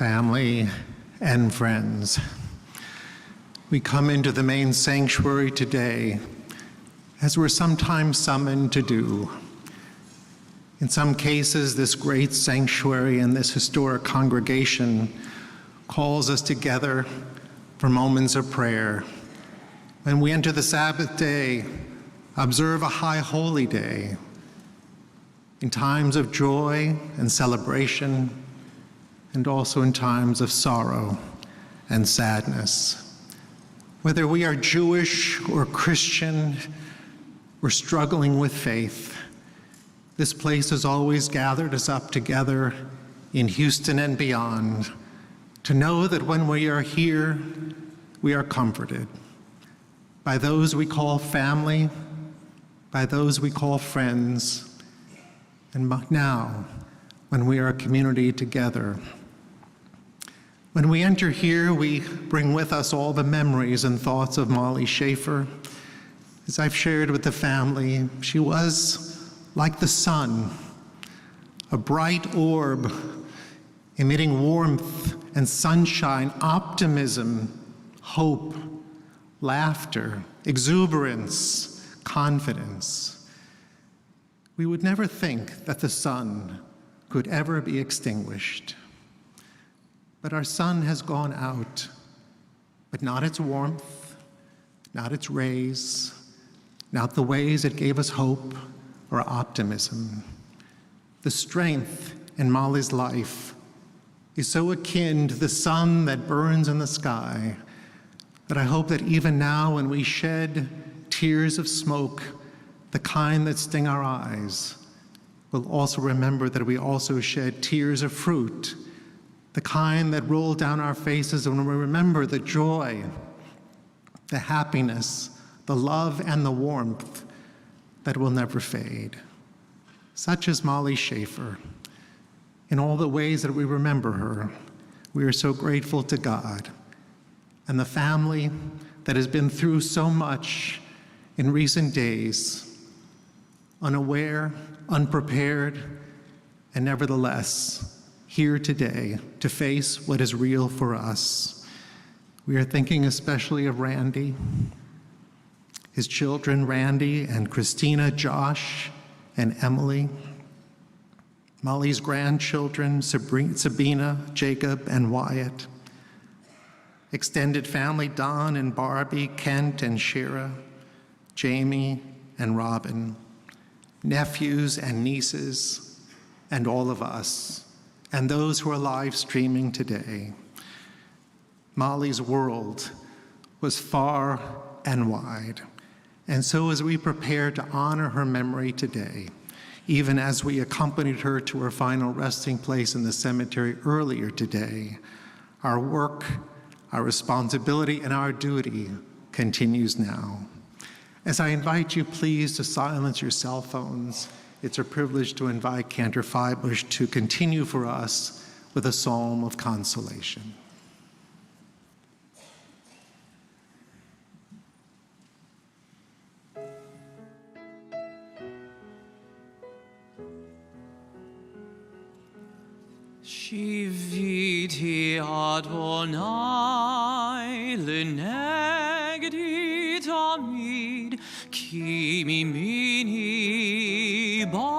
family, and friends. We come into the main sanctuary today as we're sometimes summoned to do. In some cases, this great sanctuary and this historic congregation calls us together for moments of prayer. When we enter the Sabbath day, observe a high holy day, in times of joy and celebration, and also in times of sorrow and sadness. Whether we are Jewish or Christian, or struggling with faith, this place has always gathered us up together in Houston and beyond to know that when we are here, we are comforted by those we call family, by those we call friends, and now, when we are a community together. When we enter here, we bring with us all the memories and thoughts of Mollie Schaffer. As I've shared with the family, she was like the sun, a bright orb, emitting warmth and sunshine, optimism, hope, laughter, exuberance, confidence. We would never think that the sun could ever be extinguished. But our sun has gone out, but not its warmth, not its rays, not the ways it gave us hope or optimism. The strength in Mollie's life is so akin to the sun that burns in the sky that I hope that even now when we shed tears of smoke, the kind that sting our eyes, we'll also remember that we also shed tears of fruit, the kind that roll down our faces when we remember the joy, the happiness, the love, and the warmth that will never fade. Such is Mollie Schaffer. In all the ways that we remember her, we are so grateful to God and the family that has been through so much in recent days, unaware, unprepared, and nevertheless, here today to face what is real for us. We are thinking especially of Randy, his children, Randy and Christina, Josh and Emily, Mollie's grandchildren, Sabina, Jacob, and Wyatt, extended family, Don and Barbie, Kent and Shira, Jamie and Robin, nephews and nieces, and all of us, and those who are live streaming today. Mollie's world was far and wide. And so as we prepare to honor her memory today, even as we accompanied her to her final resting place in the cemetery earlier today, our work, our responsibility, and our duty continues now. As I invite you, please, to silence your cell phones, it's a privilege to invite Cantor Feibush to continue for us with a psalm of consolation. Shiviti Adonai lenegdi tamid ki mimini ba'emot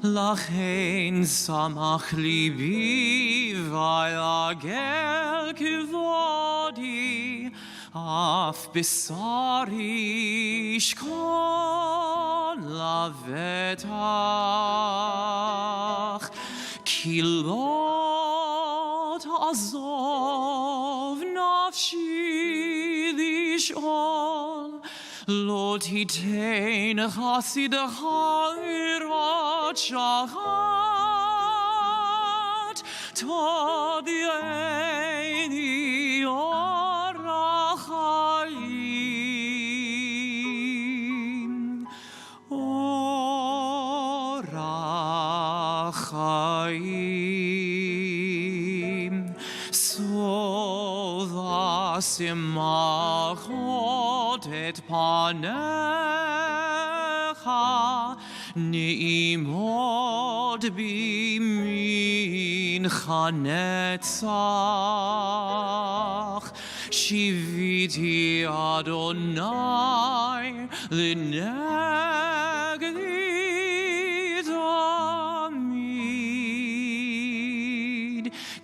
lachen samach libi v'yagel kivodi af besari shkon lavetach kilot azov nafshi lishol lo titein chasidecha irat shachat todieni Simachot et panecha נעימות בימינך נצח. שיביתי אדוני לנגדי תמיד,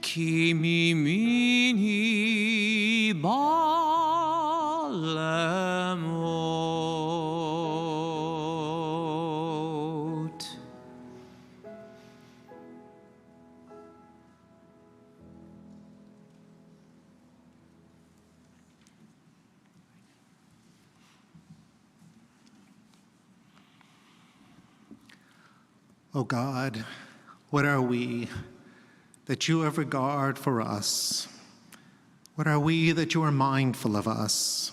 כי מימיני בא למות. O God, what are we that you have regard for us? What are we that you are mindful of us?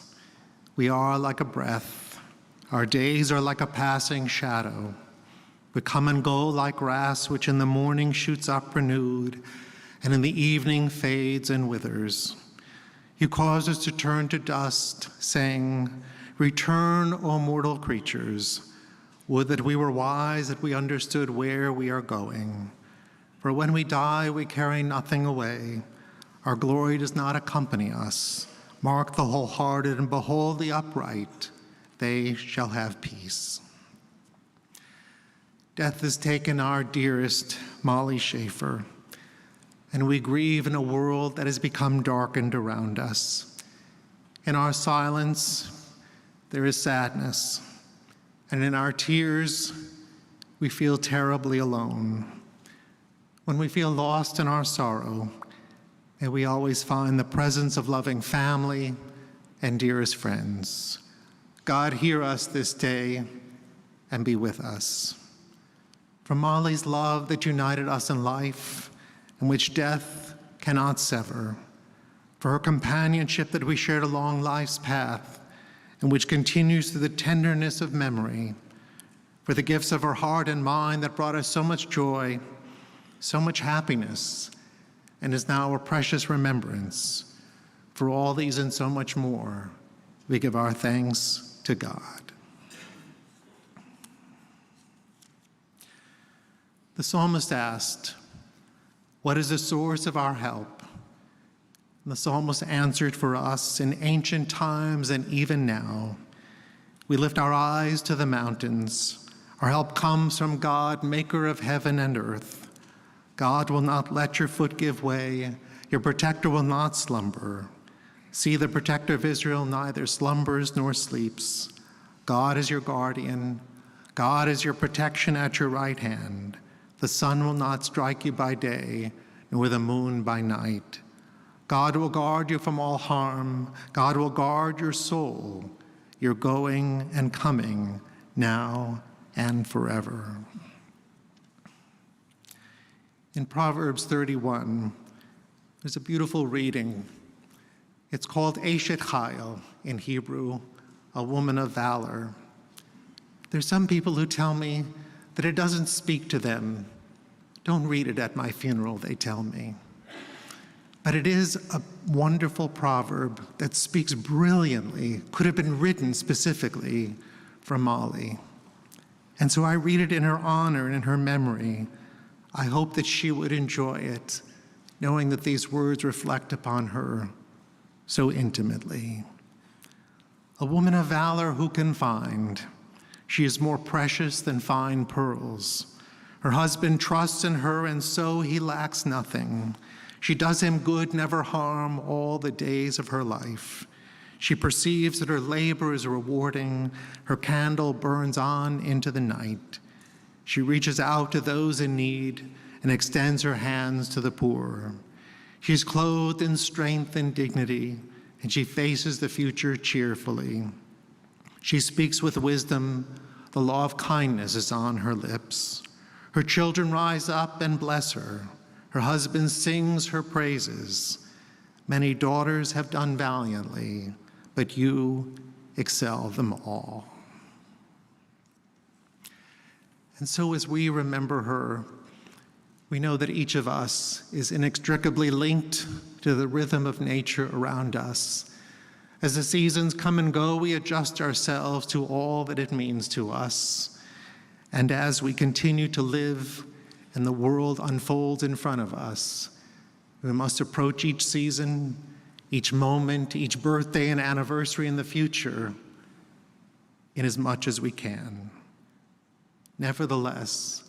We are like a breath. Our days are like a passing shadow. We come and go like grass, which in the morning shoots up renewed, and in the evening fades and withers. You cause us to turn to dust, saying, "Return, O mortal creatures. Would that we were wise, that we understood where we are going. For when we die, we carry nothing away. Our glory does not accompany us. Mark the wholehearted and behold the upright. They shall have peace." Death has taken our dearest Mollie Schaffer, and we grieve in a world that has become darkened around us. In our silence, there is sadness. And in our tears, we feel terribly alone. When we feel lost in our sorrow, may we always find the presence of loving family and dearest friends. God, hear us this day and be with us. For Mollie's love that united us in life, and which death cannot sever. For her companionship that we shared along life's path, and which continues through the tenderness of memory, for the gifts of her heart and mind that brought us so much joy, so much happiness, and is now a precious remembrance. For all these and so much more, we give our thanks to God. The psalmist asked, "What is the source of our help?" And the psalmist answered for us in ancient times and even now. We lift our eyes to the mountains. Our help comes from God, maker of heaven and earth. God will not let your foot give way. Your protector will not slumber. See, the protector of Israel neither slumbers nor sleeps. God is your guardian. God is your protection at your right hand. The sun will not strike you by day, nor the moon by night. God will guard you from all harm. God will guard your soul, your going and coming, now and forever. In Proverbs 31, there's a beautiful reading. It's called Eshet Chayil in Hebrew, a woman of valor. There's some people who tell me that it doesn't speak to them. Don't read it at my funeral, they tell me. But it is a wonderful proverb that speaks brilliantly, could have been written specifically for Mollie. And so I read it in her honor and in her memory. I hope that she would enjoy it, knowing that these words reflect upon her so intimately. A woman of valor who can find. She is more precious than fine pearls. Her husband trusts in her, and so he lacks nothing. She does him good, never harm, all the days of her life. She perceives that her labor is rewarding. Her candle burns on into the night. She reaches out to those in need and extends her hands to the poor. She is clothed in strength and dignity, and she faces the future cheerfully. She speaks with wisdom. The law of kindness is on her lips. Her children rise up and bless her. Her husband sings her praises. Many daughters have done valiantly, but you excel them all. And so as we remember her, we know that each of us is inextricably linked to the rhythm of nature around us. As the seasons come and go, we adjust ourselves to all that it means to us. And as we continue to live and the world unfolds in front of us, we must approach each season, each moment, each birthday and anniversary in the future in as much as we can. Nevertheless,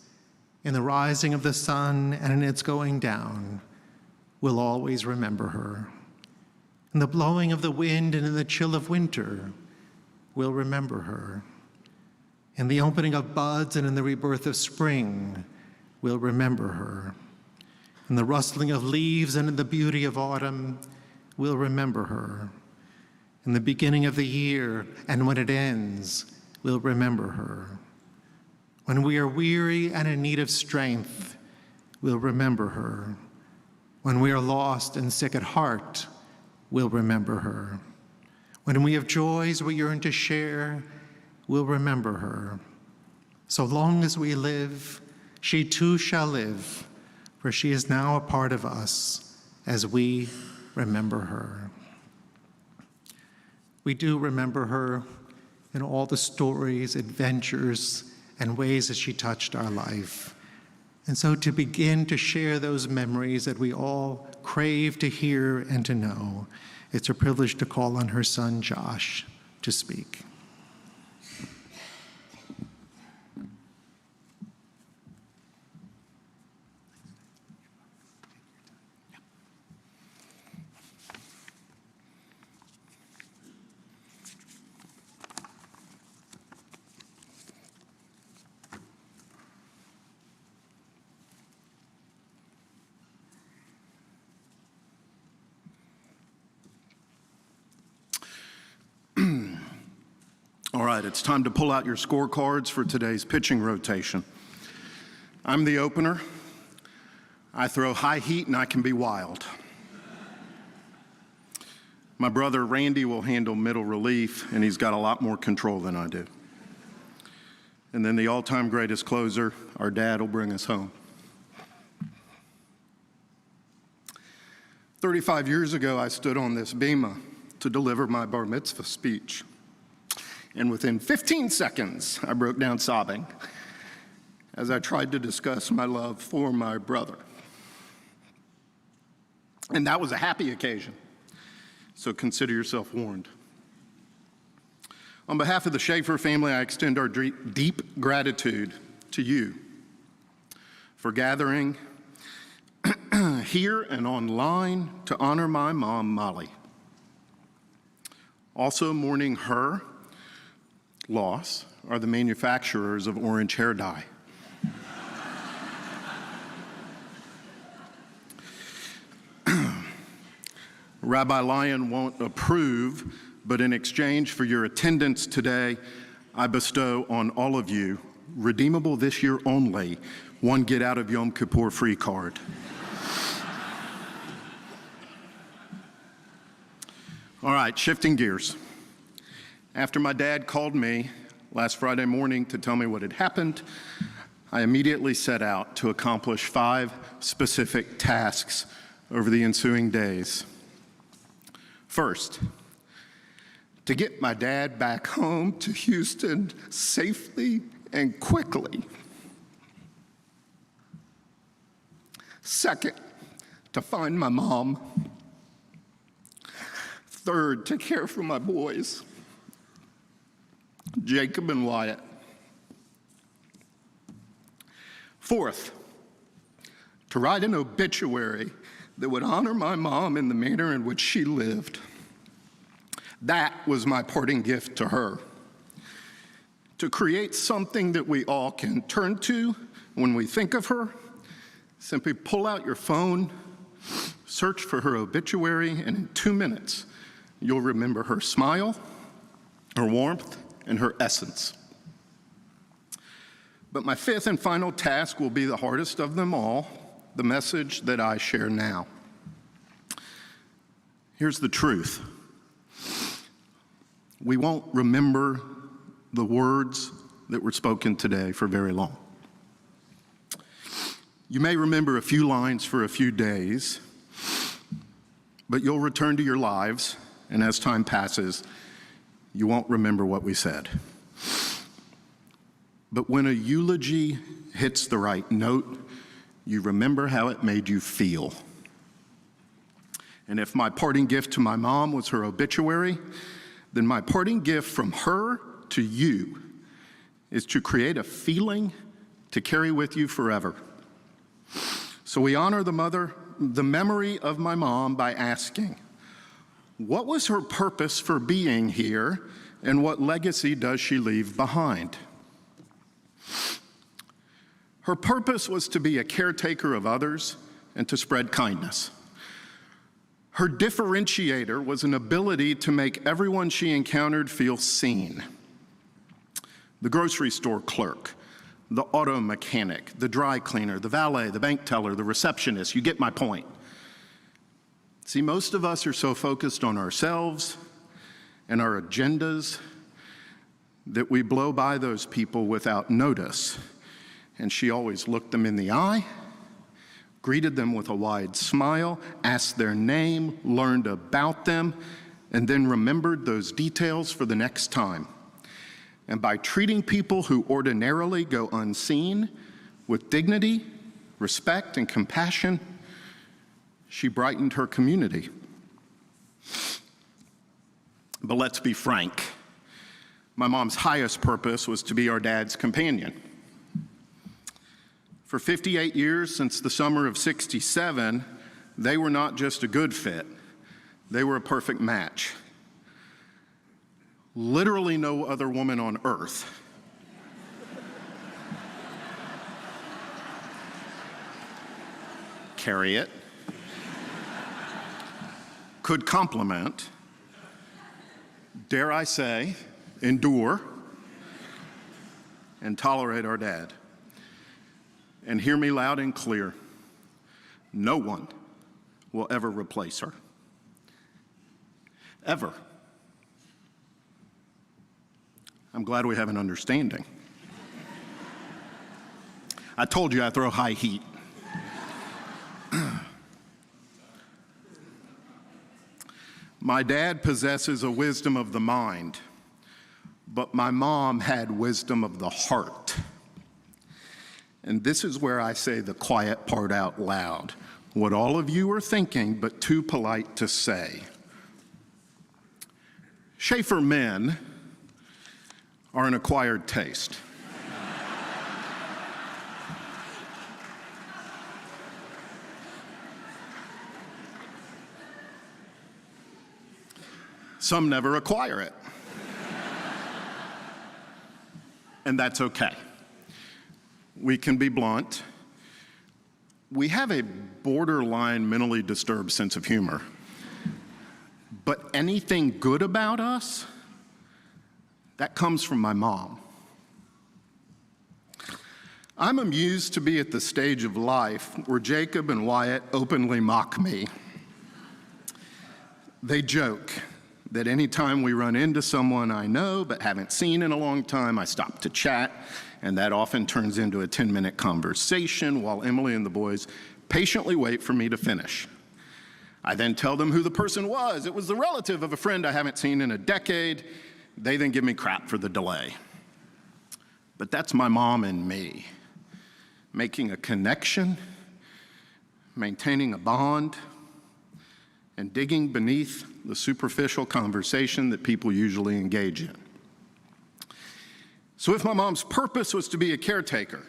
in the rising of the sun and in its going down, we'll always remember her. In the blowing of the wind and in the chill of winter, we'll remember her. In the opening of buds and in the rebirth of spring, we'll remember her. In the rustling of leaves and in the beauty of autumn, we'll remember her. In the beginning of the year and when it ends, we'll remember her. When we are weary and in need of strength, we'll remember her. When we are lost and sick at heart, we'll remember her. When we have joys we yearn to share, we'll remember her. So long as we live, she too shall live, for she is now a part of us as we remember her. We do remember her in all the stories, adventures, and ways that she touched our life. And so to begin to share those memories that we all crave to hear and to know, it's a privilege to call on her son, Josh, to speak. All right, it's time to pull out your scorecards for today's pitching rotation. I'm the opener. I throw high heat and I can be wild. My brother Randy will handle middle relief, and he's got a lot more control than I do. And then the all-time greatest closer, our dad, will bring us home. 35 years ago, I stood on this bema to deliver my bar mitzvah speech. And within 15 seconds, I broke down sobbing as I tried to discuss my love for my brother. And that was a happy occasion, so consider yourself warned. On behalf of the Schaffer family, I extend our deep gratitude to you for gathering here and online to honor my mom, Mollie. Also mourning her loss are the manufacturers of orange hair dye. Rabbi Lyon won't approve, but in exchange for your attendance today, I bestow on all of you, redeemable this year only, one Get Out of Yom Kippur free card. All right, shifting gears. After my dad called me last Friday morning to tell me what had happened, I immediately set out to accomplish 5 specific tasks over the ensuing days. First, to get my dad back home to Houston safely and quickly. Second, to find my mom. Third, to care for my boys, Jacob and Wyatt. Fourth, to write an obituary that would honor my mom in the manner in which she lived. That was my parting gift to her. To create something that we all can turn to when we think of her, simply pull out your phone, search for her obituary, and in 2 minutes, you'll remember her smile, her warmth, and her essence. But my 5th and final task will be the hardest of them all, the message that I share now. Here's the truth. We won't remember the words that were spoken today for very long. You may remember a few lines for a few days, but you'll return to your lives, and as time passes, you won't remember what we said. But when a eulogy hits the right note, you remember how it made you feel. And if my parting gift to my mom was her obituary, then my parting gift from her to you is to create a feeling to carry with you forever. So we honor the memory of my mom by asking, what was her purpose for being here, and what legacy does she leave behind? Her purpose was to be a caretaker of others and to spread kindness. Her differentiator was an ability to make everyone she encountered feel seen. The grocery store clerk, the auto mechanic, the dry cleaner, the valet, the bank teller, the receptionist, you get my point. See, most of us are so focused on ourselves and our agendas that we blow by those people without notice. And she always looked them in the eye, greeted them with a wide smile, asked their name, learned about them, and then remembered those details for the next time. And by treating people who ordinarily go unseen with dignity, respect, and compassion, she brightened her community. But let's be frank, my mom's highest purpose was to be our dad's companion. For 58 years, since the summer of '67, they were not just a good fit, they were a perfect match. Literally no other woman on earth carry it, could compliment, dare I say, endure, and tolerate our dad. And hear me loud and clear, no one will ever replace her. Ever. I'm glad we have an understanding. I told you I throw high heat. My dad possesses a wisdom of the mind, but my mom had wisdom of the heart. And this is where I say the quiet part out loud, what all of you are thinking, but too polite to say. Schaffer men are an acquired taste. Some never acquire it. And that's okay. We can be blunt. We have a borderline mentally disturbed sense of humor. But anything good about us, that comes from my mom. I'm amused to be at the stage of life where Jacob and Wyatt openly mock me. They joke that anytime we run into someone I know but haven't seen in a long time, I stop to chat, and that often turns into a 10-minute conversation while Emily and the boys patiently wait for me to finish. I then tell them who the person was. It was the relative of a friend I haven't seen in a decade. They then give me crap for the delay. But that's my mom and me, making a connection, maintaining a bond, and digging beneath the superficial conversation that people usually engage in. So if my mom's purpose was to be a caretaker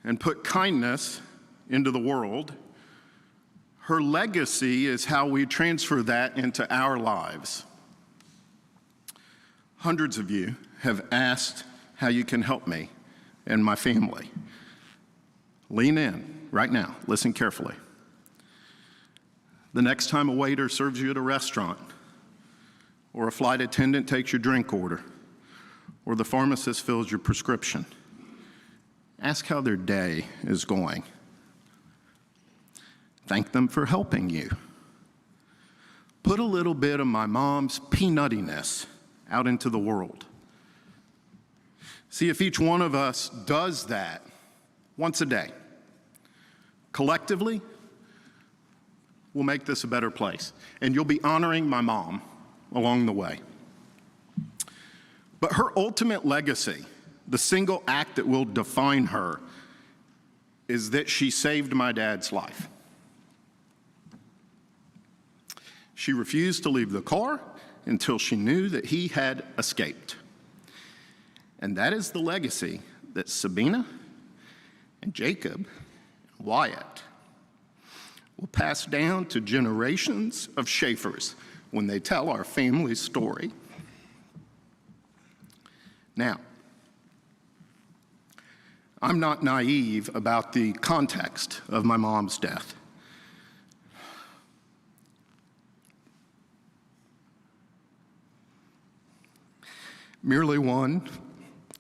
and put kindness into the world, her legacy is how we transfer that into our lives. Hundreds of you have asked how you can help me and my family. Lean in right now, listen carefully. The next time a waiter serves you at a restaurant, or a flight attendant takes your drink order, or the pharmacist fills your prescription, ask how their day is going. Thank them for helping you. Put a little bit of my mom's peanuttiness out into the world. See, if each one of us does that once a day, collectively, we'll make this a better place. And you'll be honoring my mom along the way. But her ultimate legacy The single act that will define her is that she saved my dad's life. She refused to leave the car until she knew that he had escaped. And that is the legacy that Sabina and Jacob and Wyatt will pass down to generations of Schaffers when they tell our family's story. Now, I'm not naive about the context of my mom's death. Merely one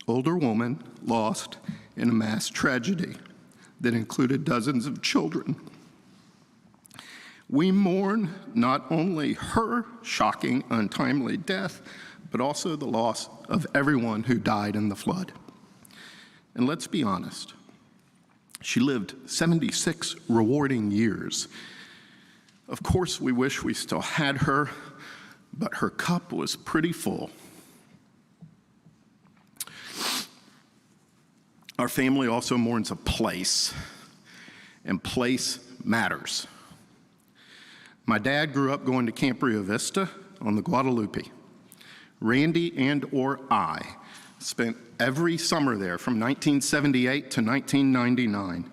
older woman lost in a mass tragedy that included dozens of children. We mourn not only her shocking, untimely death, but also the loss of everyone who died in the flood. And let's be honest, she lived 76 rewarding years. Of course, we wish we still had her, but her cup was pretty full. Our family also mourns a place, and place matters. My dad grew up going to Camp Rio Vista on the Guadalupe. Randy and/or I spent every summer there from 1978 to 1999.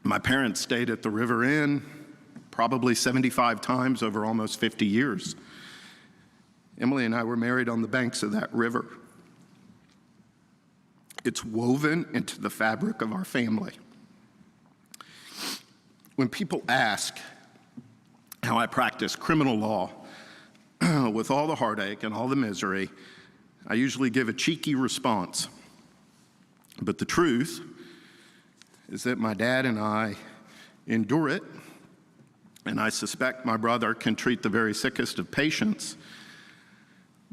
My parents stayed at the River Inn probably 75 times over almost 50 years. Emily and I were married on the banks of that river. It's woven into the fabric of our family. When people ask how I practice criminal law with all the heartache and all the misery, I usually give a cheeky response. But the truth is that my dad and I endure it, and I suspect my brother can treat the very sickest of patients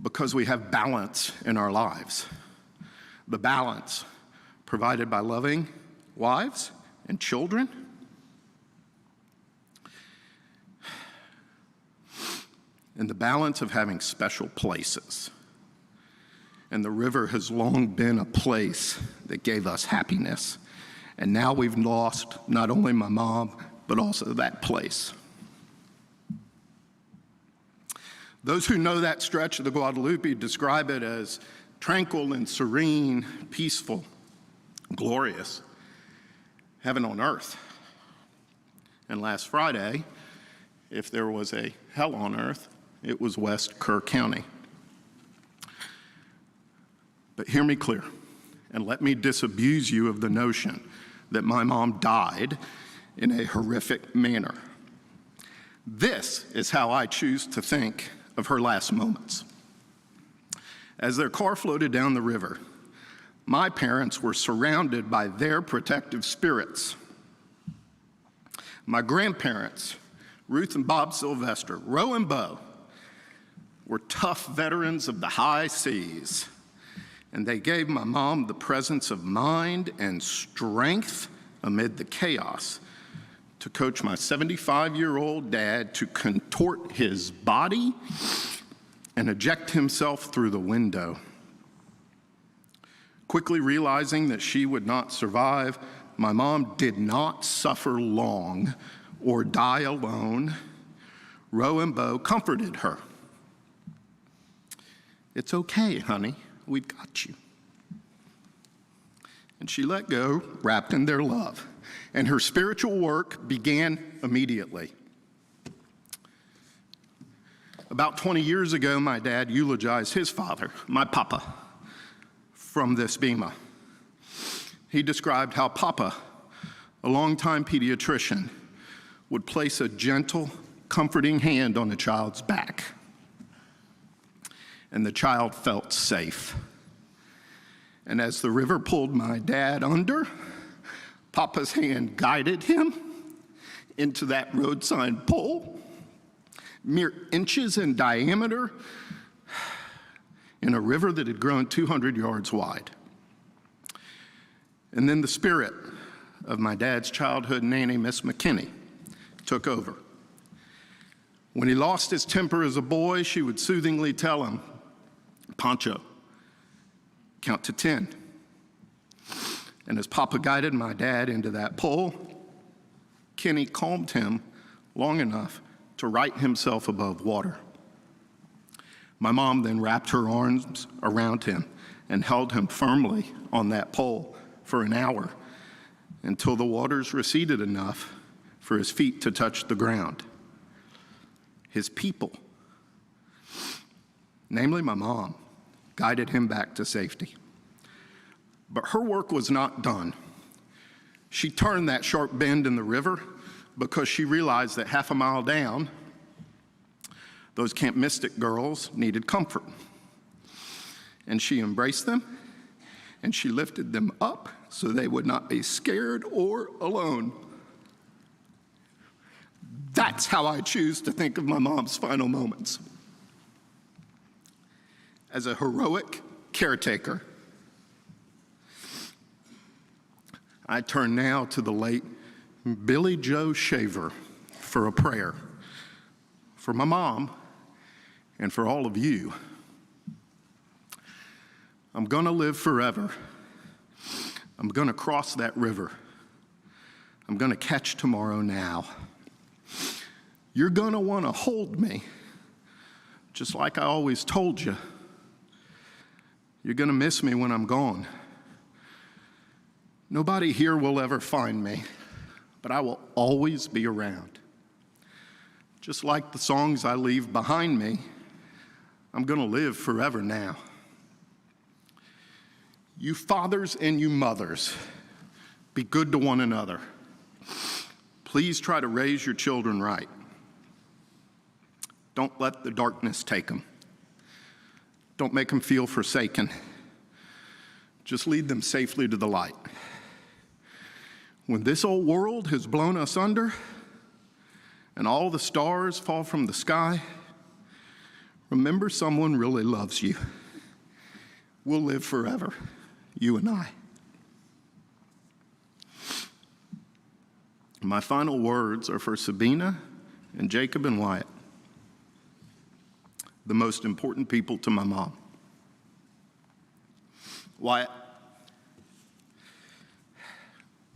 because we have balance in our lives. The balance provided by loving wives and children, and the balance of having special places. And the river has long been a place that gave us happiness. And now we've lost not only my mom, but also that place. Those who know that stretch of the Guadalupe describe it as tranquil and serene, peaceful, glorious, heaven on earth. And last Friday, if there was a hell on earth, it was West Kerr County. But hear me clear, and let me disabuse you of the notion that my mom died in a horrific manner. This is how I choose to think of her last moments. As their car floated down the river, my parents were surrounded by their protective spirits. My grandparents, Ruth and Bob Sylvester, Roe and Bo, were tough veterans of the high seas, and they gave my mom the presence of mind and strength amid the chaos to coach my 75-year-old dad to contort his body and eject himself through the window. Quickly realizing that she would not survive, my mom did not suffer long or die alone. Roe and Bo comforted her. "It's okay, honey, we've got you." And she let go, wrapped in their love, and her spiritual work began immediately. About 20 years ago, my dad eulogized his father, my papa, from this bema. He described how Papa, a longtime pediatrician, would place a gentle, comforting hand on the child's back, and the child felt safe. And as the river pulled my dad under, Papa's hand guided him into that road sign pole, mere inches in diameter, in a river that had grown 200 yards wide. And then the spirit of my dad's childhood nanny, Miss McKinney, took over. When he lost his temper as a boy, she would soothingly tell him, "Pancho, count to 10. And as Papa guided my dad into that pole, Kenny calmed him long enough to right himself above water. My mom then wrapped her arms around him and held him firmly on that pole for an hour until the waters receded enough for his feet to touch the ground. His people, namely my mom, guided him back to safety. But her work was not done. She turned that sharp bend in the river because she realized that half a mile down, those Camp Mystic girls needed comfort. And she embraced them, and she lifted them up so they would not be scared or alone. That's how I choose to think of my mom's final moments. As a heroic caretaker. I turn now to the late Billy Joe Shaver for a prayer for my mom and for all of you. I'm gonna live forever. I'm gonna cross that river. I'm gonna catch tomorrow now. You're gonna wanna hold me, just like I always told you. You're gonna miss me when I'm gone. Nobody here will ever find me, but I will always be around. Just like the songs I leave behind me, I'm gonna live forever now. You fathers and you mothers, be good to one another. Please try to raise your children right. Don't let the darkness take them. Don't make them feel forsaken. Just lead them safely to the light. When this old world has blown us under and all the stars fall from the sky, remember someone really loves you. We'll live forever, you and I. My final words are for Sabina and Jacob and Wyatt, the most important people to my mom. Wyatt,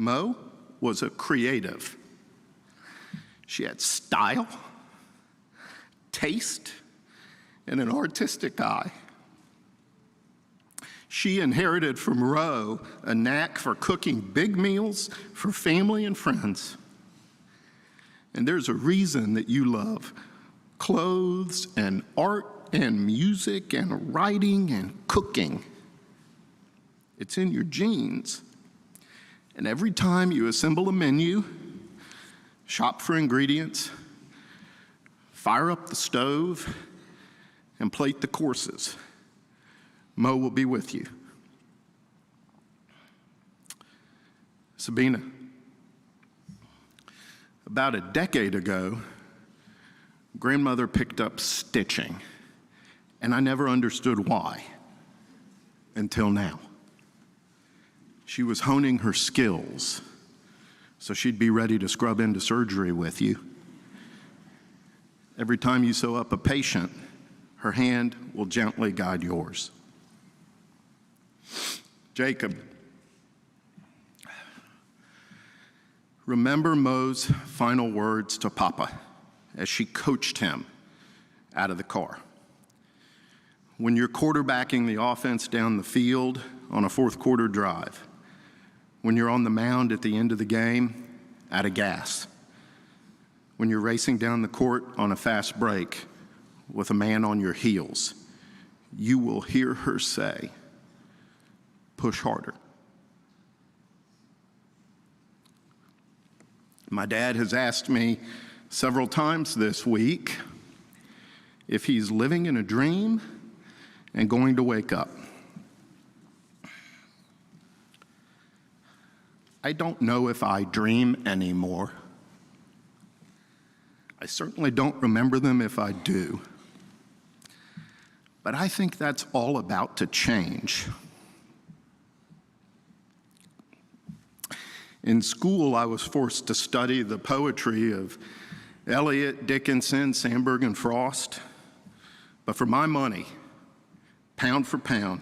Mo was a creative. She had style, taste, and an artistic eye. She inherited from Ro a knack for cooking big meals for family and friends. And there's a reason that you love clothes and art and music and writing and cooking. It's in your genes. And every time you assemble a menu, shop for ingredients, fire up the stove, and plate the courses, Mo will be with you. Sabina, about a decade ago, grandmother picked up stitching, and I never understood why until now. She was honing her skills so she'd be ready to scrub into surgery with you. Every time you sew up a patient, her hand will gently guide yours. Jacob, remember Mo's final words to Papa as she coached him out of the car. When you're quarterbacking the offense down the field on a fourth quarter drive, when you're on the mound at the end of the game, out of gas, when you're racing down the court on a fast break with a man on your heels, you will hear her say, push harder. My dad has asked me several times this week if he's living in a dream and going to wake up. I don't know if I dream anymore. I certainly don't remember them if I do. But I think that's all about to change. In school, I was forced to study the poetry of Eliot, Dickinson, Sandburg, and Frost. But for my money, pound for pound,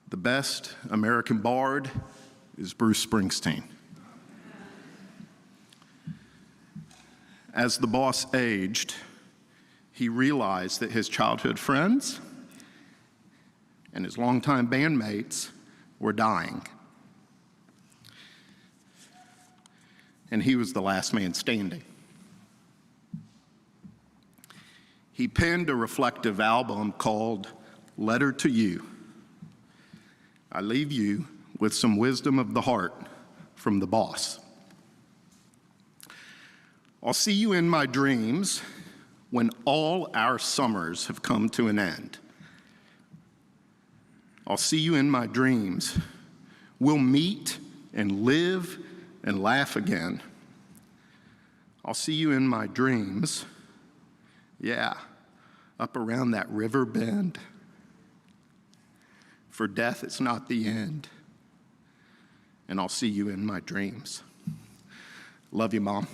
The best American bard is Bruce Springsteen. As the boss aged, he realized that his childhood friends and his longtime bandmates were dying. And he was the last man standing. He penned a reflective album called Letter to You. I leave you with some wisdom of the heart from the boss. I'll see you in my dreams when all our summers have come to an end. I'll see you in my dreams. We'll meet and live and laugh again. I'll see you in my dreams. Yeah, up around that river bend. For death is not the end. And I'll see you in my dreams. Love you, Mom.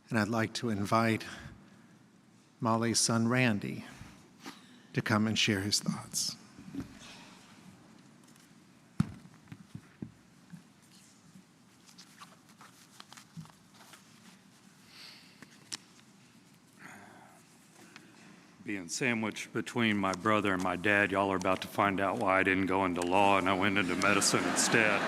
And I'd like to invite Mollie's son, Randy, to come and share his thoughts. Being sandwiched between my brother and my dad, y'all are about to find out why I didn't go into law and I went into medicine instead.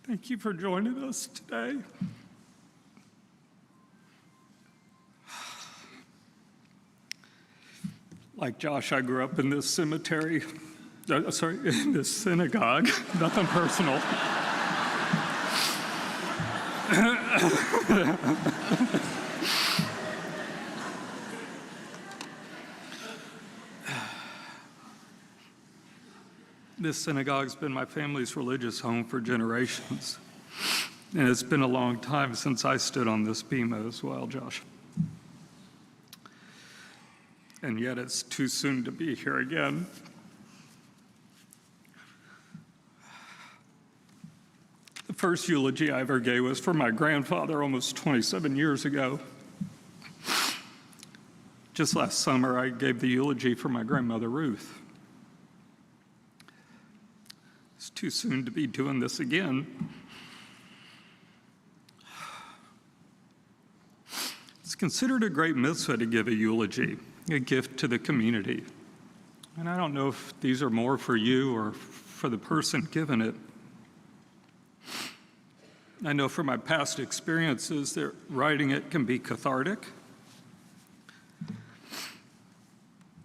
Thank you for joining us today. Like Josh, I grew up in this cemetery, in this synagogue, nothing personal. This synagogue's been my family's religious home for generations. And it's been a long time since I stood on this bema as well, Josh. And yet it's too soon to be here again. The first eulogy I ever gave was for my grandfather almost 27 years ago. Just last summer, I gave the eulogy for my grandmother, Ruth. It's too soon to be doing this again. It's considered a great mitzvah to give a eulogy, a gift to the community. And I don't know if these are more for you or for the person giving it. I know from my past experiences that writing it can be cathartic,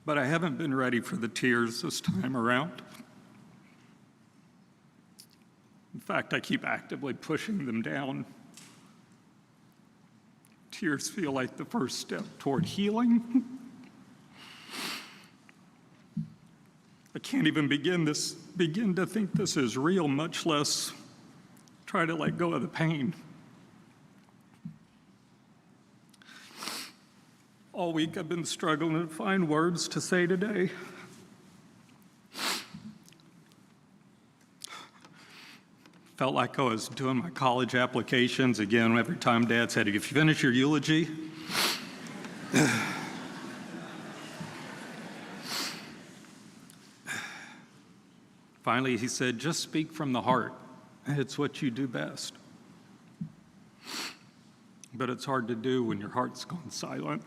but I haven't been ready for the tears this time around. In fact, I keep actively pushing them down. Tears feel like the first step toward healing. I can't even begin to think this is real, much less try to let go of the pain. All week I've been struggling to find words to say today. Felt like I was doing my college applications again every time Dad said, "If you finish your eulogy," finally he said, "Just speak from the heart. It's what you do best." But it's hard to do when your heart's gone silent.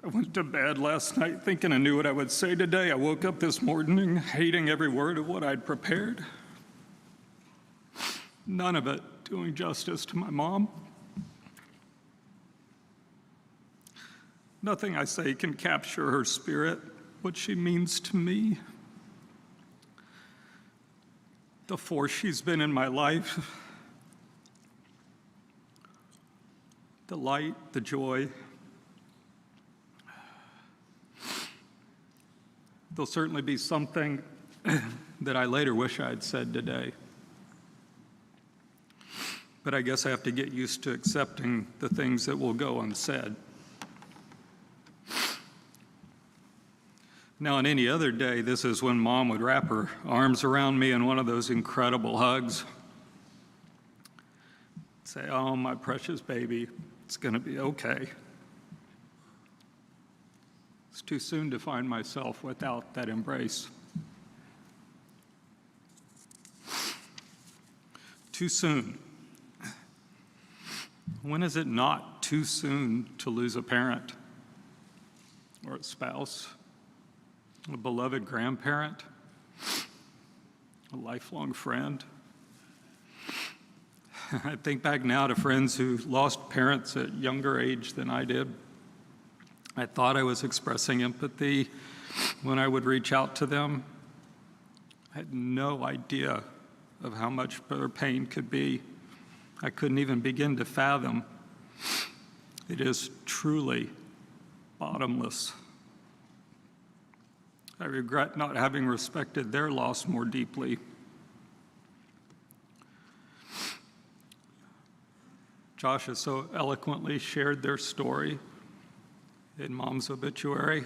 I went to bed last night thinking I knew what I would say today. I woke up this morning hating every word of what I'd prepared. None of it doing justice to my mom. Nothing I say can capture her spirit, what she means to me. the force she's been in my life, the light, the joy. There'll certainly be something that I later wish I had said today. But I guess I have to get used to accepting the things that will go unsaid. Now, on any other day, this is when Mom would wrap her arms around me in one of those incredible hugs. Say, "Oh, my precious baby, it's going to be okay." It's too soon to find myself without that embrace. Too soon. When is it not too soon to lose a parent or a spouse, a beloved grandparent, a lifelong friend? I think back now to friends who lost parents at younger age than I did. I thought I was expressing empathy when I would reach out to them. I had no idea of how much their pain could be. I couldn't even begin to fathom. It is truly bottomless. I regret not having respected their loss more deeply. Josh has so eloquently shared their story in Mom's obituary.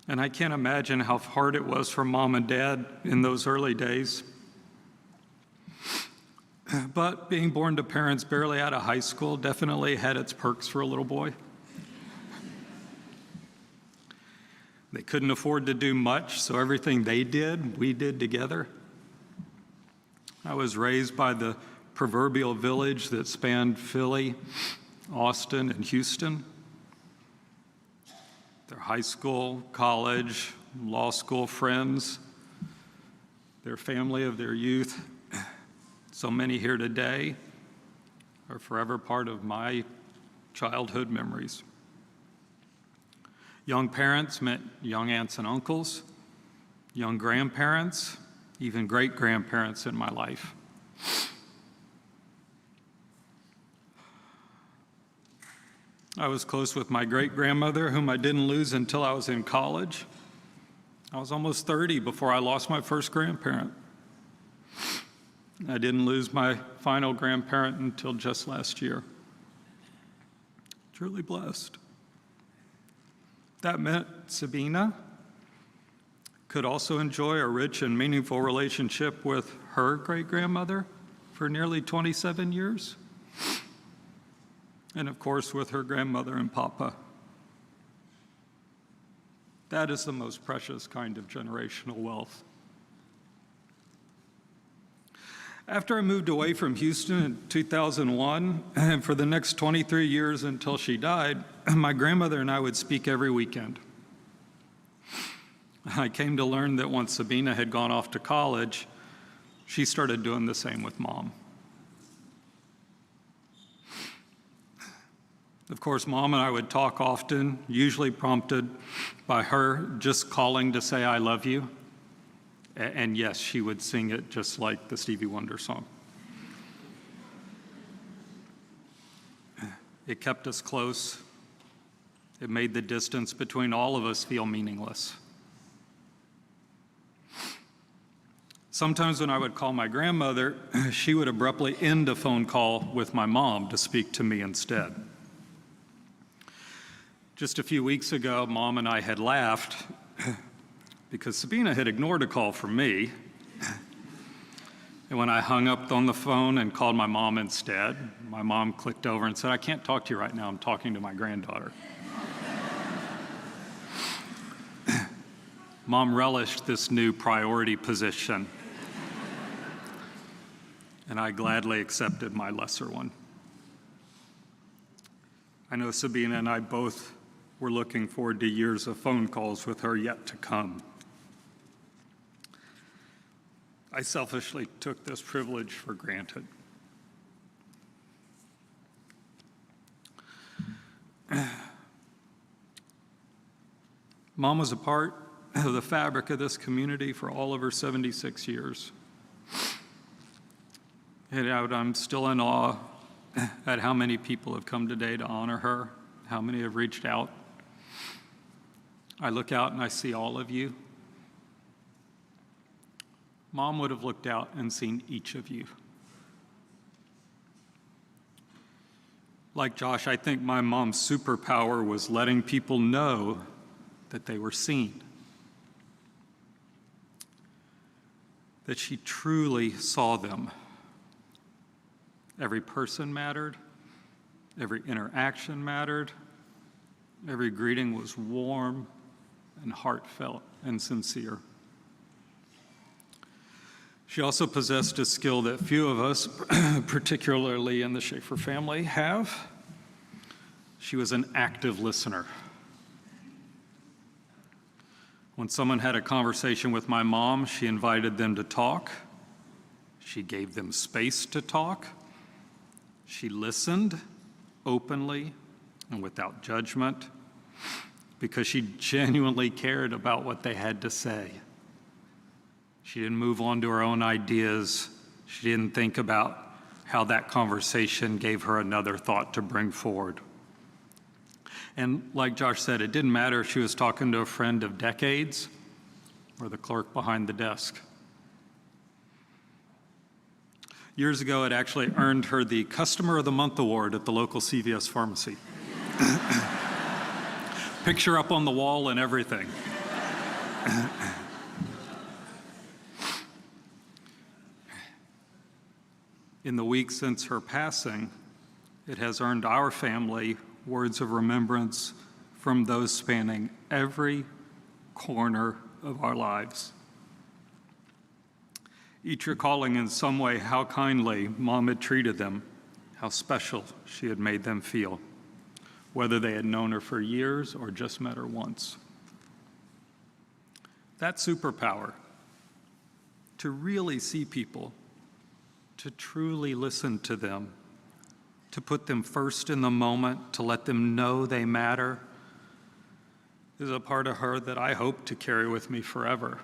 And I can't imagine how hard it was for Mom and Dad in those early days. But being born to parents barely out of high school definitely had its perks for a little boy. They couldn't afford to do much, so everything they did, we did together. I was raised by the proverbial village that spanned Philly, Austin, and Houston. Their high school, college, law school friends, their family of their youth, so many here today are forever part of my childhood memories. Young parents meant young aunts and uncles, young grandparents, even great-grandparents in my life. I was close with my great-grandmother, whom I didn't lose until I was in college. I was almost 30 before I lost my first grandparent. I didn't lose my final grandparent until just last year. Truly blessed. That meant Sabina could also enjoy a rich and meaningful relationship with her great-grandmother for nearly 27 years. And of course, with her grandmother and Papa. That is the most precious kind of generational wealth. After I moved away from Houston in 2001, and for the next 23 years until she died, my grandmother and I would speak every weekend. I came to learn that once Sabina had gone off to college, she started doing the same with Mom. Of course, Mom and I would talk often, usually prompted by her just calling to say, "I love you." And yes, she would sing it just like the Stevie Wonder song. It kept us close. It made the distance between all of us feel meaningless. Sometimes when I would call my grandmother, she would abruptly end a phone call with my mom to speak to me instead. Just a few weeks ago, Mom and I had laughed because Sabina had ignored a call from me. And when I hung up on the phone and called my mom instead, my mom clicked over and said, "I can't talk to you right now, I'm talking to my granddaughter." Mom relished this new priority position, and I gladly accepted my lesser one. I know Sabina and I both were looking forward to years of phone calls with her yet to come. I selfishly took this privilege for granted. Mom was a part of the fabric of this community for all of her 76 years. And I'm still in awe at how many people have come today to honor her, how many have reached out. I look out and I see all of you. Mom would have looked out and seen each of you. Like Josh, I think my mom's superpower was letting people know that they were seen, that she truly saw them. Every person mattered, every interaction mattered, every greeting was warm and heartfelt and sincere. She also possessed a skill that few of us, particularly in the Schaffer family, have. She was an active listener. When someone had a conversation with my mom, she invited them to talk. She gave them space to talk. She listened openly and without judgment because she genuinely cared about what they had to say. She didn't move on to her own ideas. She didn't think about how that conversation gave her another thought to bring forward. And like Josh said, it didn't matter if she was talking to a friend of decades or the clerk behind the desk. Years ago, it actually earned her the Customer of the Month award at the local CVS pharmacy. Picture up on the wall and everything. In the week since her passing, it has earned our family words of remembrance from those spanning every corner of our lives. Each recalling in some way how kindly Mom had treated them, how special she had made them feel, whether they had known her for years or just met her once. That superpower, to really see people, to truly listen to them, to put them first in the moment, to let them know they matter, is a part of her that I hope to carry with me forever.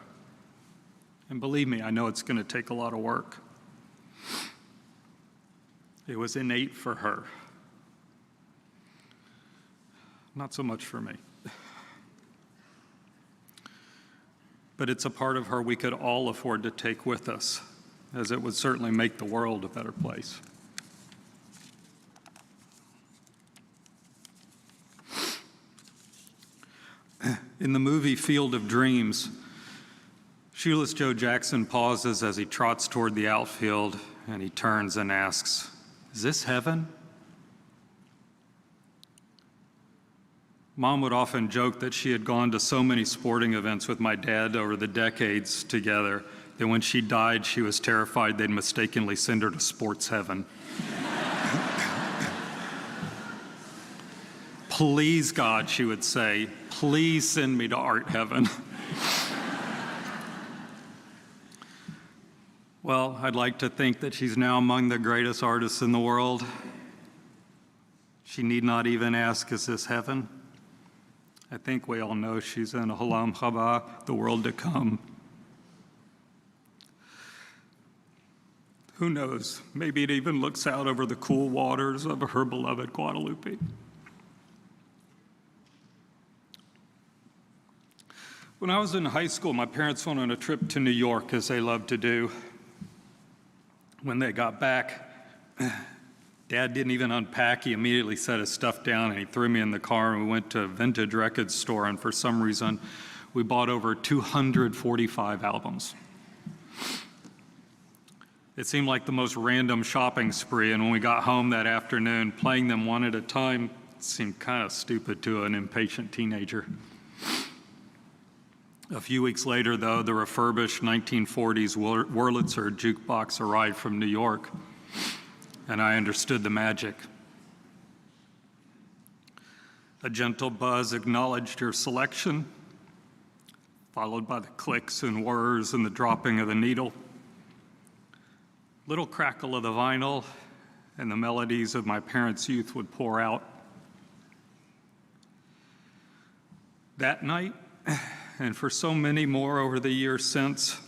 And believe me, I know it's going to take a lot of work. It was innate for her. Not so much for me. But it's a part of her we could all afford to take with us, as it would certainly make the world a better place. In the movie Field of Dreams, Shoeless Joe Jackson pauses as he trots toward the outfield, and he turns and asks, "Is this heaven?" Mom would often joke that she had gone to so many sporting events with my dad over the decades together that when she died, she was terrified they'd mistakenly send her to sports heaven. Please, God, she would say, please send me to art heaven. Well, I'd like to think that she's now among the greatest artists in the world. She need not even ask, is this heaven? I think we all know she's in Olam Haba, the world to come. Who knows? Maybe it even looks out over the cool waters of her beloved Guadalupe. When I was in high school, my parents went on a trip to New York, as they love to do. When they got back, Dad didn't even unpack. He immediately set his stuff down, and he threw me in the car, and we went to a vintage record store, and for some reason, we bought over 245 albums. It seemed like the most random shopping spree, and when we got home that afternoon, playing them one at a time seemed kind of stupid to an impatient teenager. A few weeks later, though, the refurbished 1940s Wurlitzer jukebox arrived from New York, and I understood the magic. A gentle buzz acknowledged your selection, followed by the clicks and whirs and the dropping of the needle. Little crackle of the vinyl, and the melodies of my parents' youth would pour out. That night, and for so many more over the years since,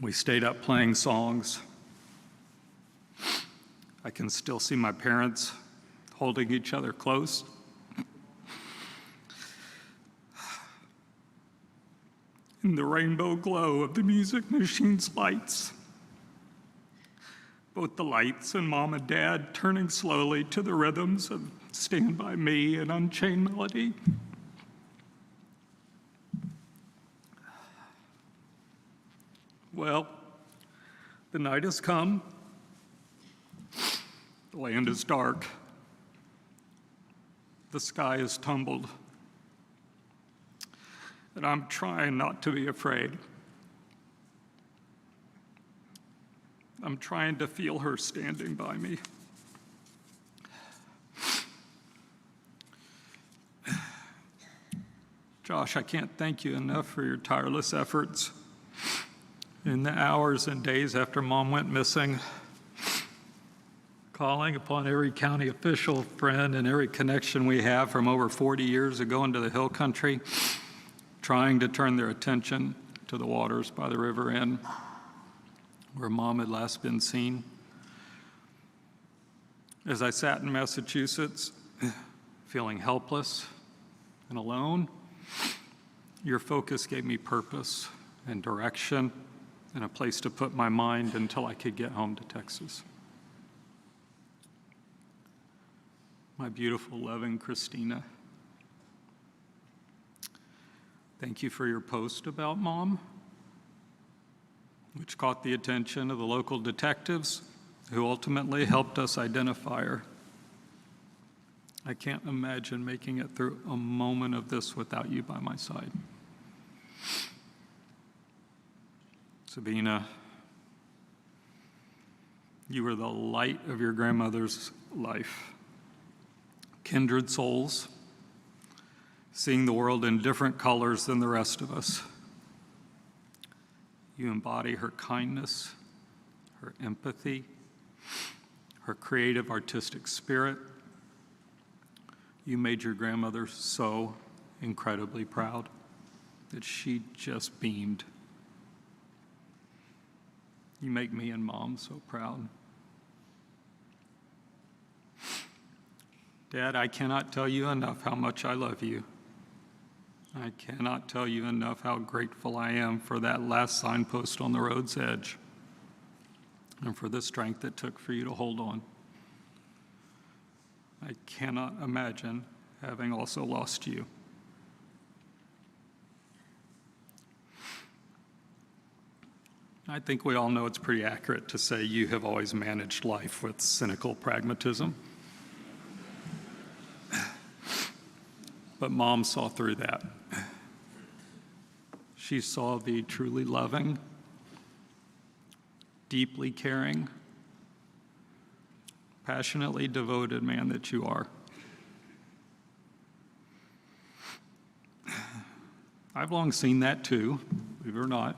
we stayed up playing songs. I can still see my parents holding each other close. In the rainbow glow of the music machine's lights. Both the lights and Mom and Dad turning slowly to the rhythms of Stand By Me and Unchained Melody. Well, the night has come. The land is dark. The sky is tumbled. And I'm trying not to be afraid. I'm trying to feel her standing by me. Josh, I can't thank you enough for your tireless efforts. In the hours and days after Mom went missing, calling upon every county official, friend, and every connection we have from over 40 years ago into the hill country, trying to turn their attention to the waters by the river Inn, where Mom had last been seen. As I sat in Massachusetts, feeling helpless and alone, your focus gave me purpose and direction and a place to put my mind until I could get home to Texas. My beautiful, loving Christina, thank you for your post about Mom, which caught the attention of the local detectives who ultimately helped us identify her. I can't imagine making it through a moment of this without you by my side. Sabina, you were the light of your grandmother's life. Kindred souls, seeing the world in different colors than the rest of us. You embody her kindness, her empathy, her creative artistic spirit. You made your grandmother so incredibly proud that she just beamed. You make me and Mom so proud. Dad, I cannot tell you enough how much I love you. I cannot tell you enough how grateful I am for that last signpost on the road's edge and for the strength it took for you to hold on. I cannot imagine having also lost you. I think we all know it's pretty accurate to say you have always managed life with cynical pragmatism. But Mom saw through that. She saw the truly loving, deeply caring, passionately devoted man that you are. I've long seen that too, believe it or not.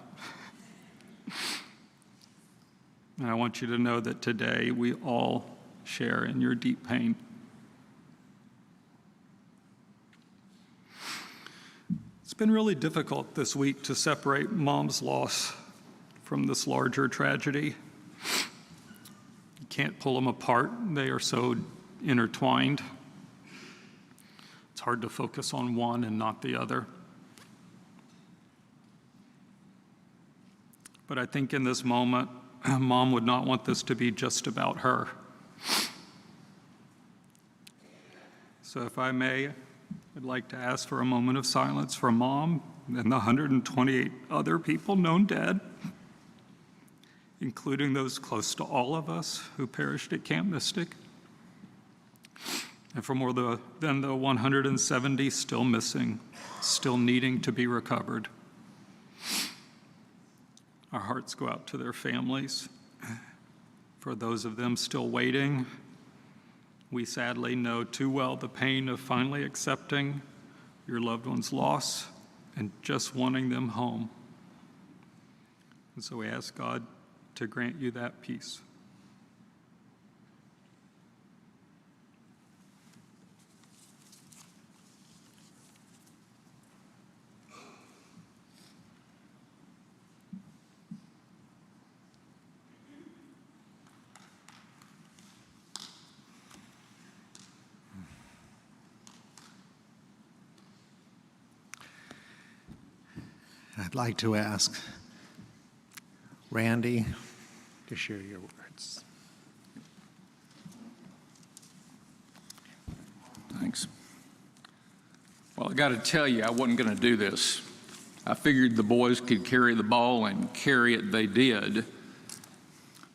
And I want you to know that today we all share in your deep pain. It's been really difficult this week to separate Mom's loss from this larger tragedy. You can't pull them apart. They are so intertwined. It's hard to focus on one and not the other. But I think in this moment, Mom would not want this to be just about her. So if I may, I'd like to ask for a moment of silence for Mom and the 128 other people known dead, including those close to all of us who perished at Camp Mystic, and for more than the 170 still missing, still needing to be recovered. Our hearts go out to their families. For those of them still waiting, we sadly know too well the pain of finally accepting your loved one's loss and just wanting them home. And so we ask God to grant you that peace. I'd like to ask Randy to share your words. Thanks. Well, I got to tell you, I wasn't going to do this. I figured the boys could carry the ball, and carry it they did.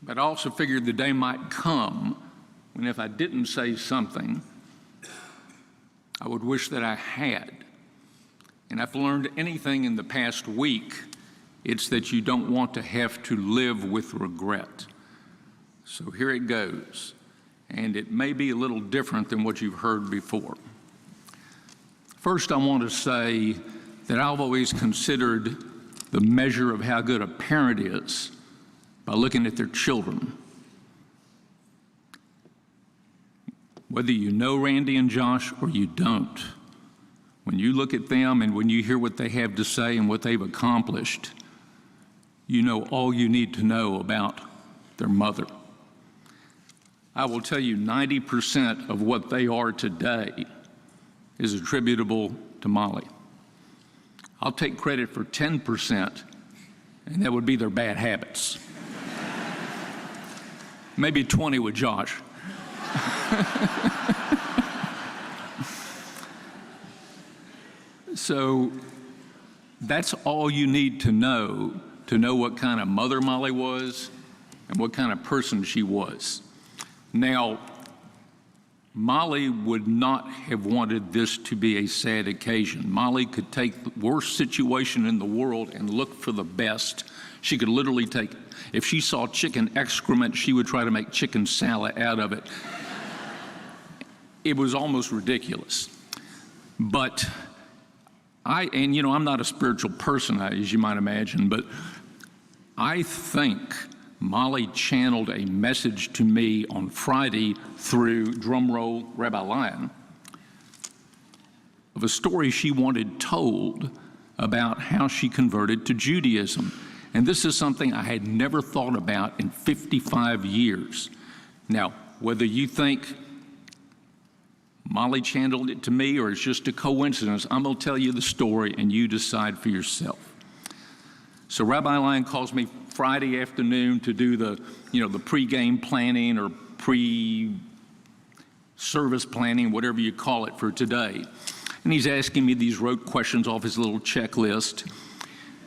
But I also figured the day might come when if I didn't say something, I would wish that I had. And if I've learned anything in the past week, it's that you don't want to have to live with regret. So here it goes. And it may be a little different than what you've heard before. First, I want to say that I've always considered the measure of how good a parent is by looking at their children. Whether you know Randy and Josh or you don't, when you look at them and when you hear what they have to say and what they've accomplished, you know all you need to know about their mother. I will tell you 90% of what they are today is attributable to Mollie. I'll take credit for 10%, and that would be their bad habits. Maybe 20 with Josh. So that's all you need to know what kind of mother Mollie was and what kind of person she was. Now, Mollie would not have wanted this to be a sad occasion. Mollie could take the worst situation in the world and look for the best. She could literally take, if she saw chicken excrement, she would try to make chicken salad out of it. It was almost ridiculous. But I'm not a spiritual person, as you might imagine, but I think Mollie channeled a message to me on Friday through, drumroll, Rabbi Lyon, of a story she wanted told about how she converted to Judaism. And this is something I had never thought about in 55 years. Now, whether you think Mollie channeled it to me or it's just a coincidence, I'm going to tell you the story and you decide for yourself. So Rabbi Lyon calls me Friday afternoon to do the pregame planning or pre-service planning, whatever you call it, for today. And he's asking me these rote questions off his little checklist.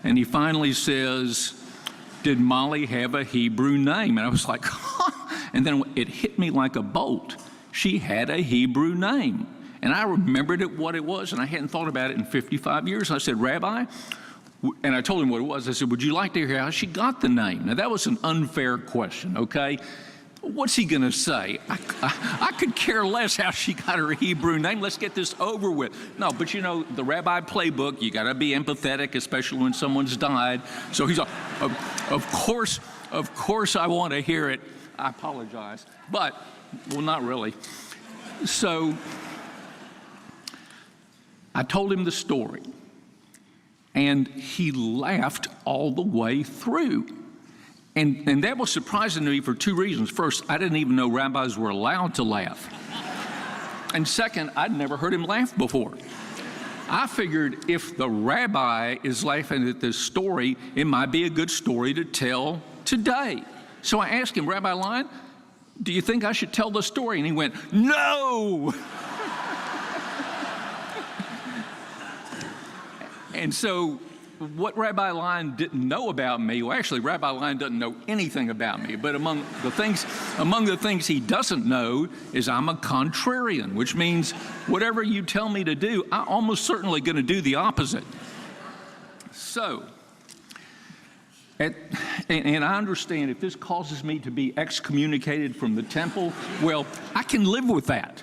And he finally says, did Mollie have a Hebrew name? And I was like, and then it hit me like a bolt. She had a Hebrew name. And I remembered what it was, and I hadn't thought about it in 55 years. And I said, Rabbi, and I told him what it was. I said, would you like to hear how she got the name? Now, that was an unfair question, okay? What's he going to say? I could care less how she got her Hebrew name. Let's get this over with. No, but the Rabbi playbook, you got to be empathetic, especially when someone's died. So he's like, of course I want to hear it. I apologize. But, well, not really. So I told him the story. And he laughed all the way through. And that was surprising to me for two reasons. First, I didn't even know rabbis were allowed to laugh. And second, I'd never heard him laugh before. I figured if the rabbi is laughing at this story, it might be a good story to tell today. So I asked him, Rabbi Lyon, do you think I should tell the story? And he went, no! And so what Rabbi Lyon didn't know about me, well, actually, Rabbi Lyon doesn't know anything about me, but among the things he doesn't know is I'm a contrarian, which means whatever you tell me to do, I'm almost certainly going to do the opposite. So, and I understand if this causes me to be excommunicated from the temple, well, I can live with that.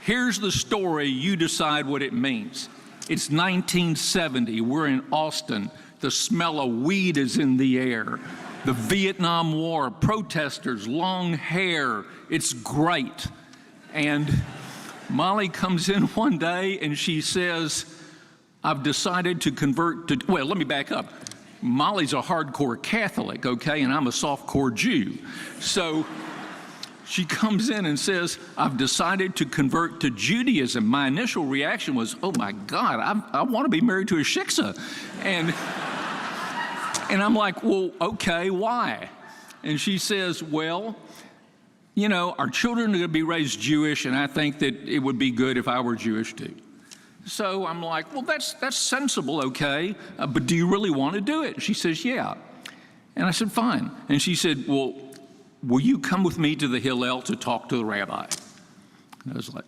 Here's the story, you decide what it means. It's 1970, we're in Austin. The smell of weed is in the air. The Vietnam War, protesters, long hair, it's great. And Mollie comes in one day and she says, I've decided to convert to, well, let me back up. Mollie's a hardcore Catholic, okay, and I'm a softcore Jew. So She comes in and says, I've decided to convert to Judaism. My initial reaction was, oh my God, I want to be married to a shiksa. And I'm like, well, okay, why? And she says, well, you know, our children are going to be raised Jewish, and I think that it would be good if I were Jewish too. So I'm like, well, that's sensible, okay, but do you really want to do it? She says, yeah. And I said, fine. And she said, well, will you come with me to the Hillel to talk to the rabbi? And I was like,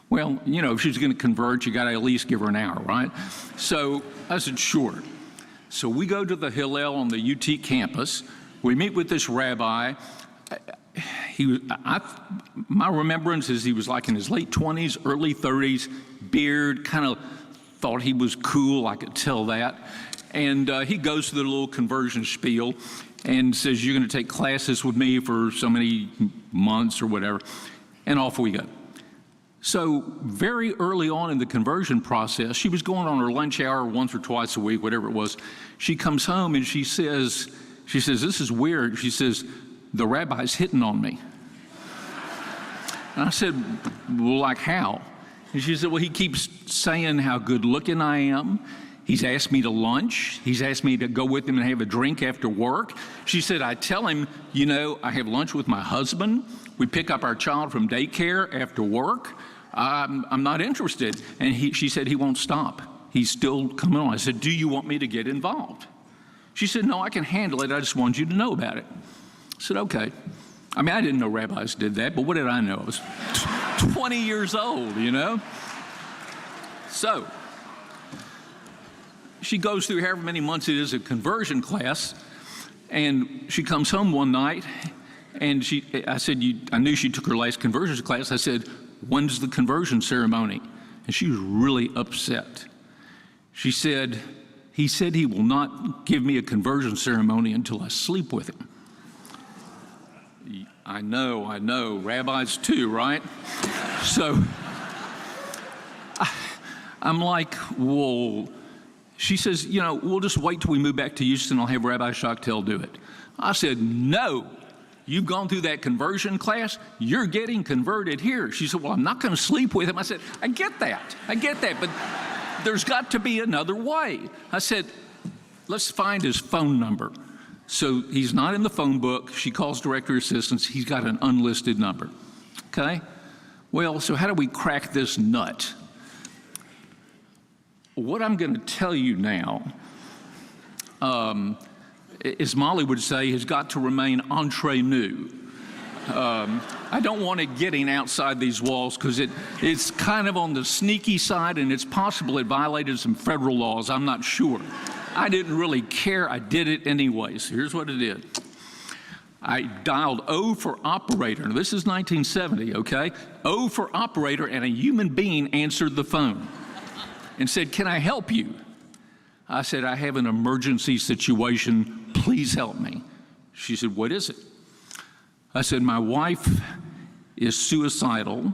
well, you know, if she's going to convert, you got to at least give her an hour, right? So I said, sure. So we go to the Hillel on the UT campus. We meet with this rabbi. My remembrance is he was like in his late 20s, early 30s, beard, kind of thought he was cool, I could tell that. And he goes through the little conversion spiel and says, you're going to take classes with me for so many months or whatever, and off we go. So very early on in the conversion process, she was going on her lunch hour once or twice a week, whatever it was. She comes home and she says, this is weird. She says, the rabbi's hitting on me. And I said, well, like how? And she said, well, he keeps saying how good looking I am. He's asked me to lunch. He's asked me to go with him and have a drink after work. She said, I tell him, you know, I have lunch with my husband. We pick up our child from daycare after work. I'm not interested. And she said, he won't stop. He's still coming on. I said, do you want me to get involved? She said, no, I can handle it. I just wanted you to know about it. I said, okay. I mean, I didn't know rabbis did that, but what did I know? I was 20 years old, you know? So she goes through however many months it is a conversion class, and she comes home one night, and I said, I knew she took her last conversion class. I said, when's the conversion ceremony? And she was really upset. She said, he said he will not give me a conversion ceremony until I sleep with him. I know, rabbis too, right? So I'm like, well, she says, you know, we'll just wait till we move back to Houston. I'll have Rabbi Schachtel do it. I said, no, you've gone through that conversion class. You're getting converted here. She said, well, I'm not going to sleep with him. I said, I get that, but there's got to be another way. I said, let's find his phone number. So he's not in the phone book. She calls director assistance. He's got an unlisted number. Okay? Well, so how do we crack this nut? What I'm going to tell you now, as Mollie would say, has got to remain entre nous. I don't want it getting outside these walls because it's kind of on the sneaky side, and it's possible it violated some federal laws. I'm not sure. I didn't really care. I did it anyways. Here's what it did. I dialed O for operator. Now, this is 1970, okay? O for operator, and a human being answered the phone and said, can I help you? I said, I have an emergency situation. Please help me. She said, what is it? I said, my wife is suicidal.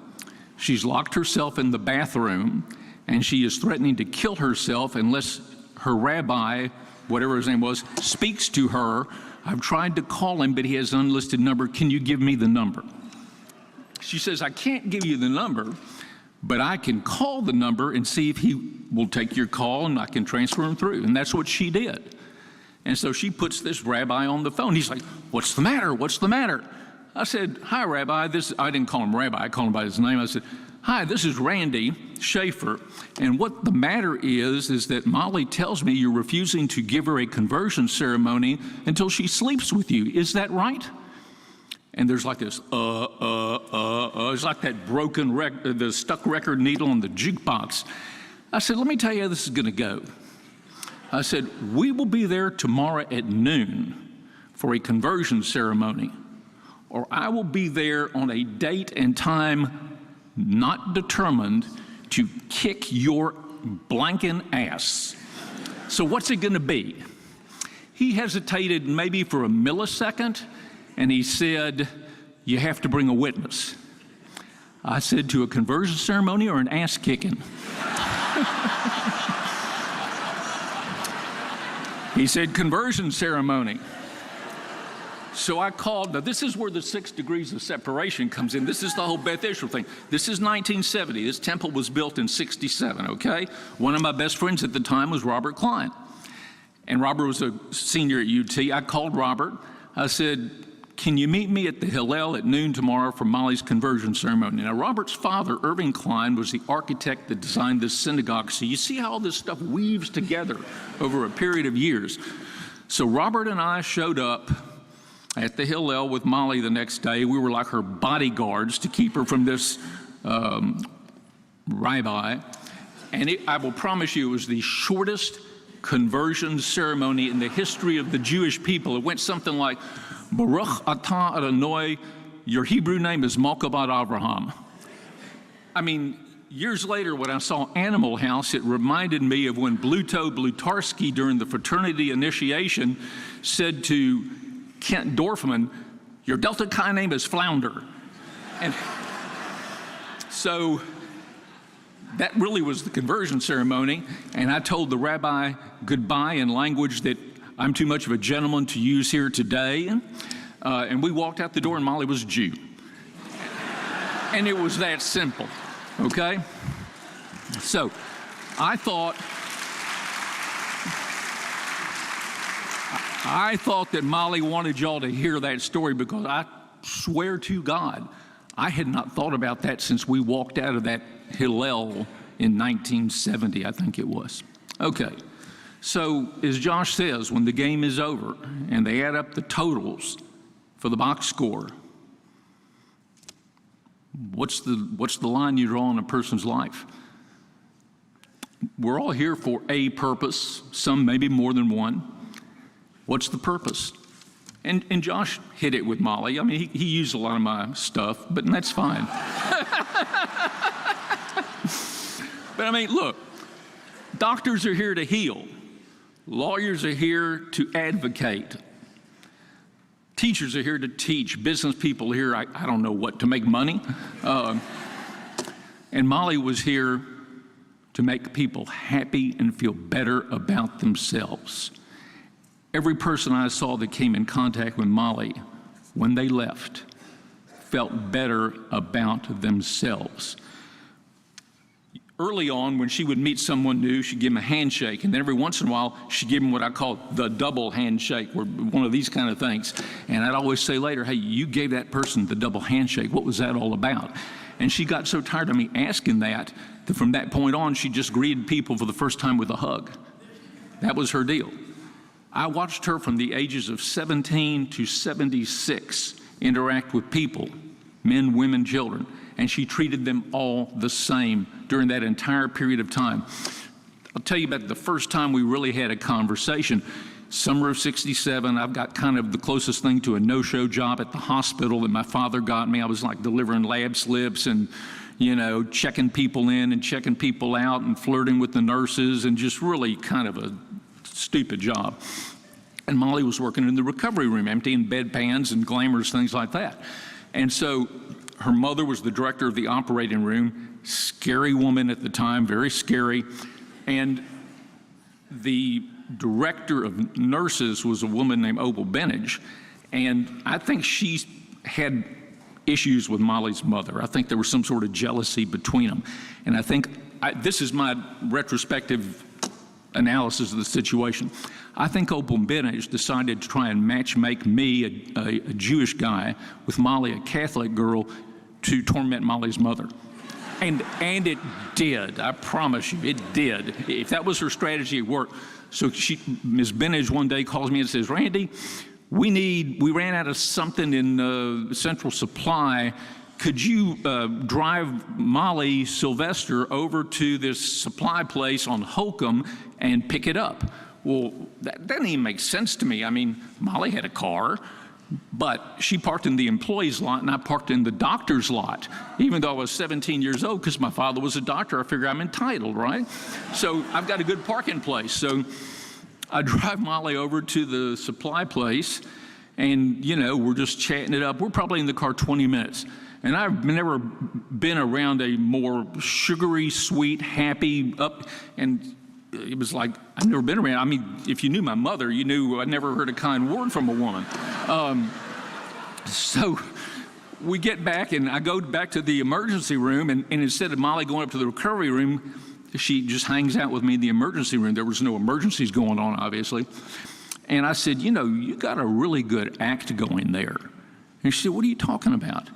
She's locked herself in the bathroom, and she is threatening to kill herself unless her rabbi, whatever his name was, speaks to her. I've tried to call him, but he has an unlisted number. Can you give me the number? She says, I can't give you the number, but I can call the number and see if he will take your call, and I can transfer him through. And that's what she did. And so she puts this rabbi on the phone. He's like, what's the matter? What's the matter? I said, hi, Rabbi. I didn't call him Rabbi. I called him by his name. I said, hi, this is Randy Schaffer, and what the matter is that Mollie tells me you're refusing to give her a conversion ceremony until she sleeps with you. Is that right? And there's like this, it's like that broken the stuck record needle on the jukebox. I said, let me tell you how this is going to go. I said, we will be there tomorrow at noon for a conversion ceremony, or I will be there on a date and time not determined to kick your blanking ass. So what's it going to be? He hesitated maybe for a millisecond, and he said, you have to bring a witness. I said, to a conversion ceremony or an ass kicking? He said, conversion ceremony. So I called. Now, this is where the 6 degrees of separation comes in. This is the whole Beth Israel thing. This is 1970. This temple was built in 67, okay? One of my best friends at the time was Robert Klein. And Robert was a senior at UT. I called Robert. I said, can you meet me at the Hillel at noon tomorrow for Mollie's conversion ceremony? Now, Robert's father, Irving Klein, was the architect that designed this synagogue. So you see how all this stuff weaves together over a period of years. So Robert and I showed up at the Hillel with Mollie the next day. We were like her bodyguards to keep her from this rabbi. And I will promise you, it was the shortest conversion ceremony in the history of the Jewish people. It went something like, Baruch atah Adonai, your Hebrew name is Malka bat Avraham. I mean, years later, when I saw Animal House, it reminded me of when Bluto Blutarski, during the fraternity initiation, said to Kent Dorfman, your Delta Chi name is Flounder. And so that really was the conversion ceremony. And I told the rabbi goodbye in language that I'm too much of a gentleman to use here today. And we walked out the door, and Mollie was a Jew. And it was that simple, okay? So I thought that Mollie wanted y'all to hear that story, because I swear to God, I had not thought about that since we walked out of that Hillel in 1970, I think it was. Okay. So, as Josh says, when the game is over and they add up the totals for the box score, what's the line you draw in a person's life? We're all here for a purpose, some maybe more than one. What's the purpose? And Josh hit it with Mollie. I mean, he used a lot of my stuff, but that's fine. But I mean, look, doctors are here to heal. Lawyers are here to advocate. Teachers are here to teach. Business people are here, I don't know what, to make money. And Mollie was here to make people happy and feel better about themselves. Every person I saw that came in contact with Mollie, when they left, felt better about themselves. Early on, when she would meet someone new, she'd give them a handshake, and then every once in a while, she'd give them what I call the double handshake, or one of these kind of things. And I'd always say later, hey, you gave that person the double handshake. What was that all about? And she got so tired of me asking that from that point on, she just greeted people for the first time with a hug. That was her deal. I watched her from the ages of 17 to 76 interact with people, men, women, children, and she treated them all the same during that entire period of time. I'll tell you about the first time we really had a conversation. Summer of 67, I've got kind of the closest thing to a no-show job at the hospital that my father got me. I was like delivering lab slips and, you know, checking people in and checking people out and flirting with the nurses, and just really kind of a stupid job. And Mollie was working in the recovery room, emptying bedpans and glamorous things like that. And so her mother was the director of the operating room, scary woman at the time, very scary. And the director of nurses was a woman named Opal Benage. And I think she had issues with Mollie's mother. I think there was some sort of jealousy between them. And I think, this is my retrospective analysis of the situation. I think Opal Benage decided to try and matchmake me, a Jewish guy, with Mollie, a Catholic girl, to torment Mollie's mother. And it did, I promise you, it did. If that was her strategy, it worked. So Ms. Benage one day calls me and says, Randy, we ran out of something in Central Supply. Could you drive Mollie Sylvester over to this supply place on Holcomb and pick it up? Well, that doesn't even make sense to me. I mean, Mollie had a car, but she parked in the employee's lot and I parked in the doctor's lot, even though I was 17 years old, because my father was a doctor. I figure I'm entitled, right? So I've got a good parking place. So I drive Mollie over to the supply place, and, you know, we're just chatting it up. We're probably in the car 20 minutes. And I've never been around a more sugary, sweet, happy, and it was like, I've never been around. I mean, if you knew my mother, you knew I never heard a kind word from a woman. So we get back, and I go back to the emergency room, and instead of Mollie going up to the recovery room, she just hangs out with me in the emergency room. There was no emergencies going on, obviously. And I said, you got a really good act going there. And she said, what are you talking about?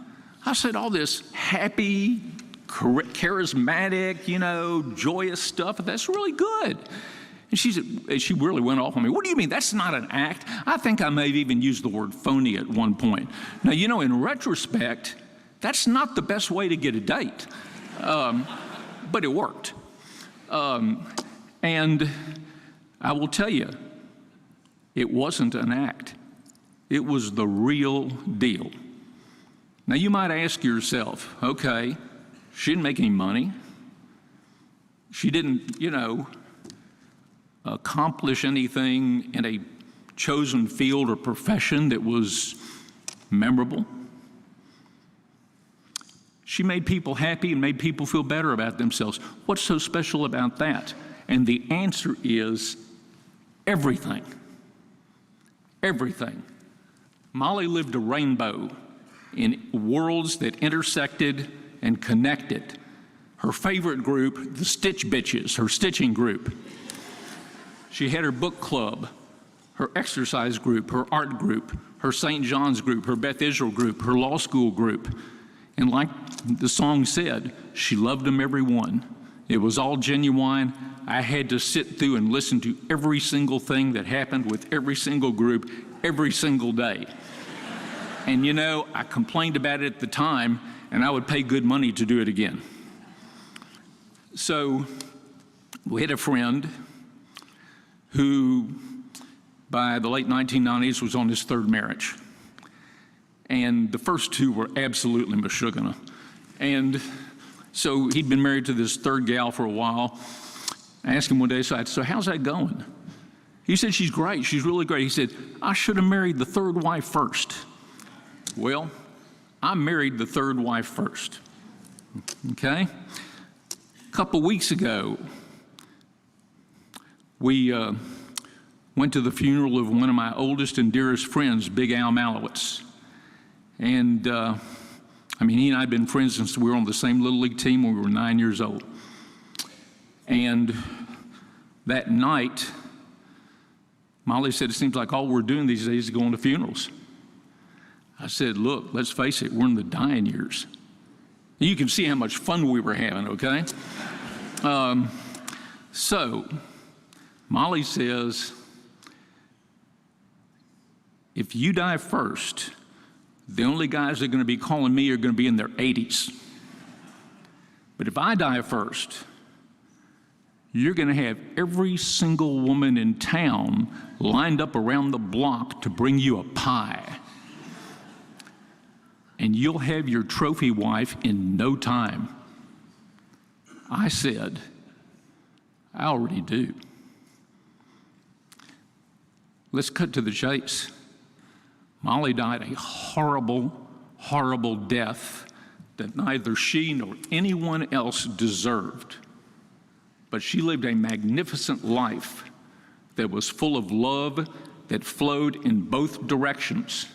I said, all this happy, charismatic, joyous stuff, that's really good. And she really went off on me. What do you mean? That's not an act? I think I may have even used the word phony at one point. Now, in retrospect, that's not the best way to get a date. But it worked. And I will tell you, it wasn't an act. It was the real deal. Now, you might ask yourself, okay, she didn't make any money. She didn't, accomplish anything in a chosen field or profession that was memorable. She made people happy and made people feel better about themselves. What's so special about that? And the answer is everything. Everything. Mollie lived a rainbow in worlds that intersected and connected. Her favorite group, the Stitch Bitches, her stitching group. She had her book club, her exercise group, her art group, her St. John's group, her Beth Israel group, her law school group. And like the song said, she loved them every one. It was all genuine. I had to sit through and listen to every single thing that happened with every single group every single day. And I complained about it at the time, and I would pay good money to do it again. So we had a friend who, by the late 1990s, was on his third marriage. And the first two were absolutely mashugana. And so he'd been married to this third gal for a while. I asked him one day, so how's that going? He said, she's great, she's really great. He said, I should have married the third wife first. Well, I married the third wife first, okay? A couple weeks ago, we went to the funeral of one of my oldest and dearest friends, Big Al Malowitz. And he and I had been friends since we were on the same Little League team when we were 9 years old. And that night, Mollie said, it seems like all we're doing these days is going to funerals. I said, look, let's face it, we're in the dying years. You can see how much fun we were having, okay? So Mollie says, if you die first, the only guys that are going to be calling me are going to be in their 80s. But if I die first, you're going to have every single woman in town lined up around the block to bring you a pie. And you'll have your trophy wife in no time. I said, I already do. Let's cut to the chase. Mollie died a horrible, horrible death that neither she nor anyone else deserved. But she lived a magnificent life that was full of love that flowed in both directions.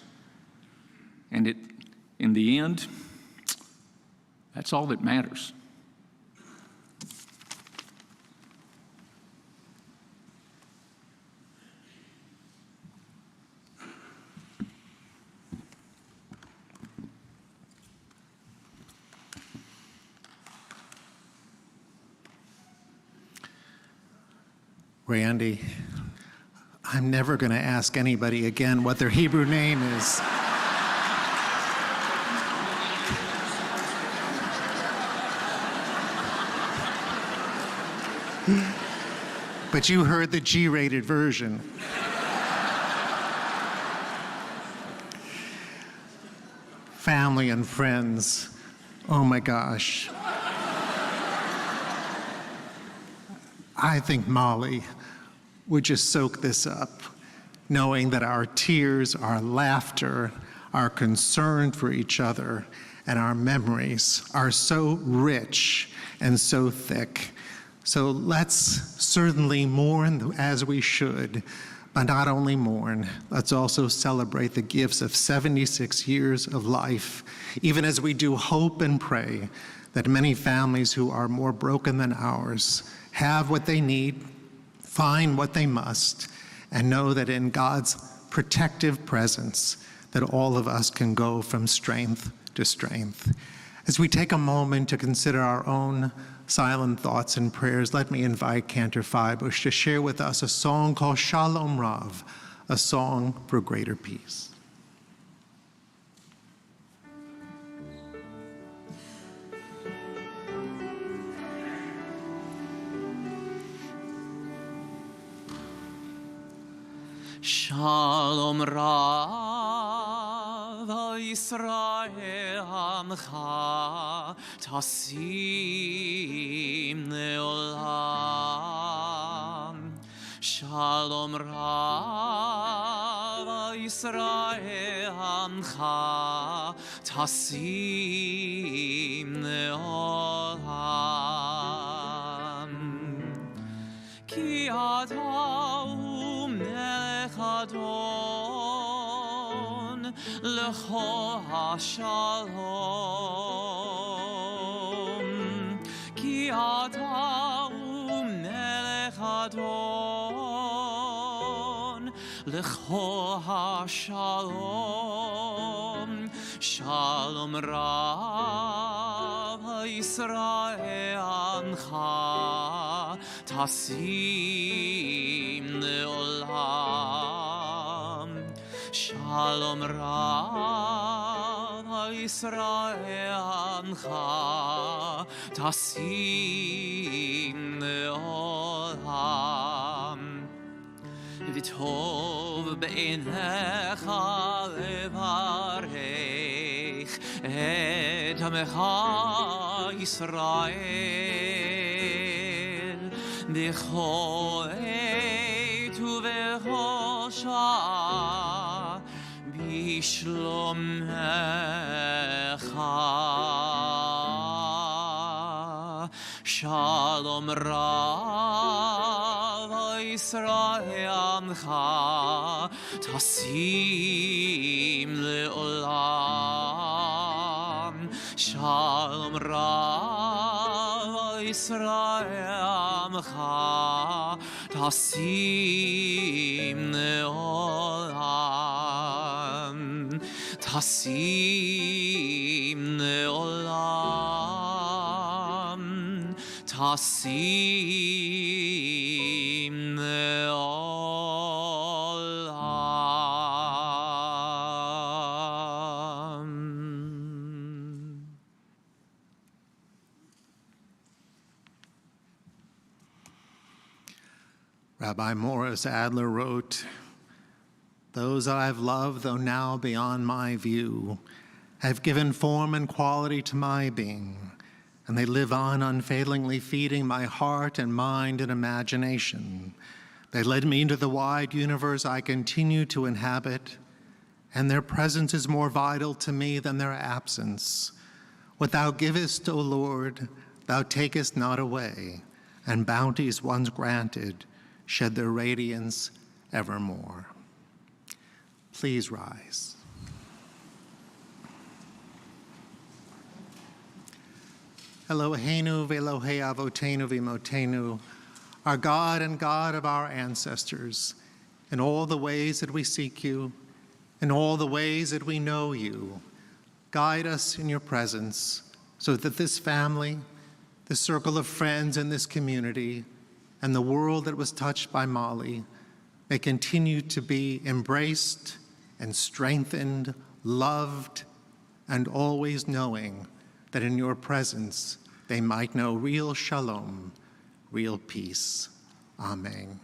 And in the end, that's all that matters. Randy, I'm never going to ask anybody again what their Hebrew name is. But you heard the G-rated version. Family and friends, oh my gosh. I think Mollie would just soak this up, knowing that our tears, our laughter, our concern for each other, and our memories are so rich and so thick. So let's certainly mourn as we should, But not only mourn, let's also celebrate the gifts of 76 years of life, even as we do hope and pray that many families who are more broken than ours have what they need, find what they must, and know that in God's protective presence, that all of us can go from strength to strength. As we take a moment to consider our own silent thoughts and prayers, let me invite Cantor Feibusch to share with us a song called Shalom Rav, a song for greater peace. Shalom Rav Yisrael Amcha Tasim Neolam. Shalom Rav Yisrael Amcha Tasim Neolam. Ki Ata Melech Adon Lecho HaShalom. Ki Ata Melech Adon Lecho HaShalom. Shalom Rav Yisrael Amcha Tasim Neolam. Shalom Rav Yisrael Amcha Tasim Neolam. V'tov be'einecha levarech et Amecha Yisrael b'chol עת ובכל שעה בשלומך. Shalom Rav Yisrael Amcha Tasim Leolam. Shalom Rav Yisrael Amcha Tasim Leolam. Tasim Leolam. Tasim Leolam. Rabbi Morris Adler wrote, "Those I have loved, though now beyond my view, have given form and quality to my being, and they live on unfailingly feeding my heart and mind and imagination. They led me into the wide universe I continue to inhabit, and their presence is more vital to me than their absence. What thou givest, O Lord, thou takest not away, and bounties once granted shed their radiance evermore." Please rise. Eloheinu v'Elohei Avotenu v'Imotenu, our God and God of our ancestors, in all the ways that we seek you, in all the ways that we know you, guide us in your presence so that this family, the circle of friends in this community, and the world that was touched by Mollie may continue to be embraced and strengthened, loved, and always knowing that in your presence they might know real shalom, real peace. Amen.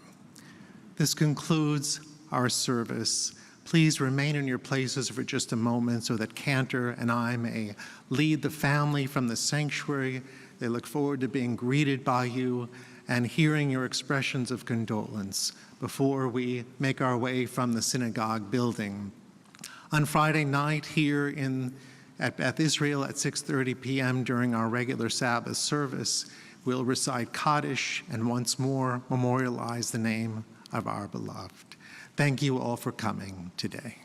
This concludes our service. Please remain in your places for just a moment so that Cantor and I may lead the family from the sanctuary. They look forward to being greeted by you and hearing your expressions of condolence before we make our way from the synagogue building. On Friday night here at Beth Israel at 6:30 p.m. during our regular Sabbath service, we'll recite Kaddish and once more memorialize the name of our beloved. Thank you all for coming today.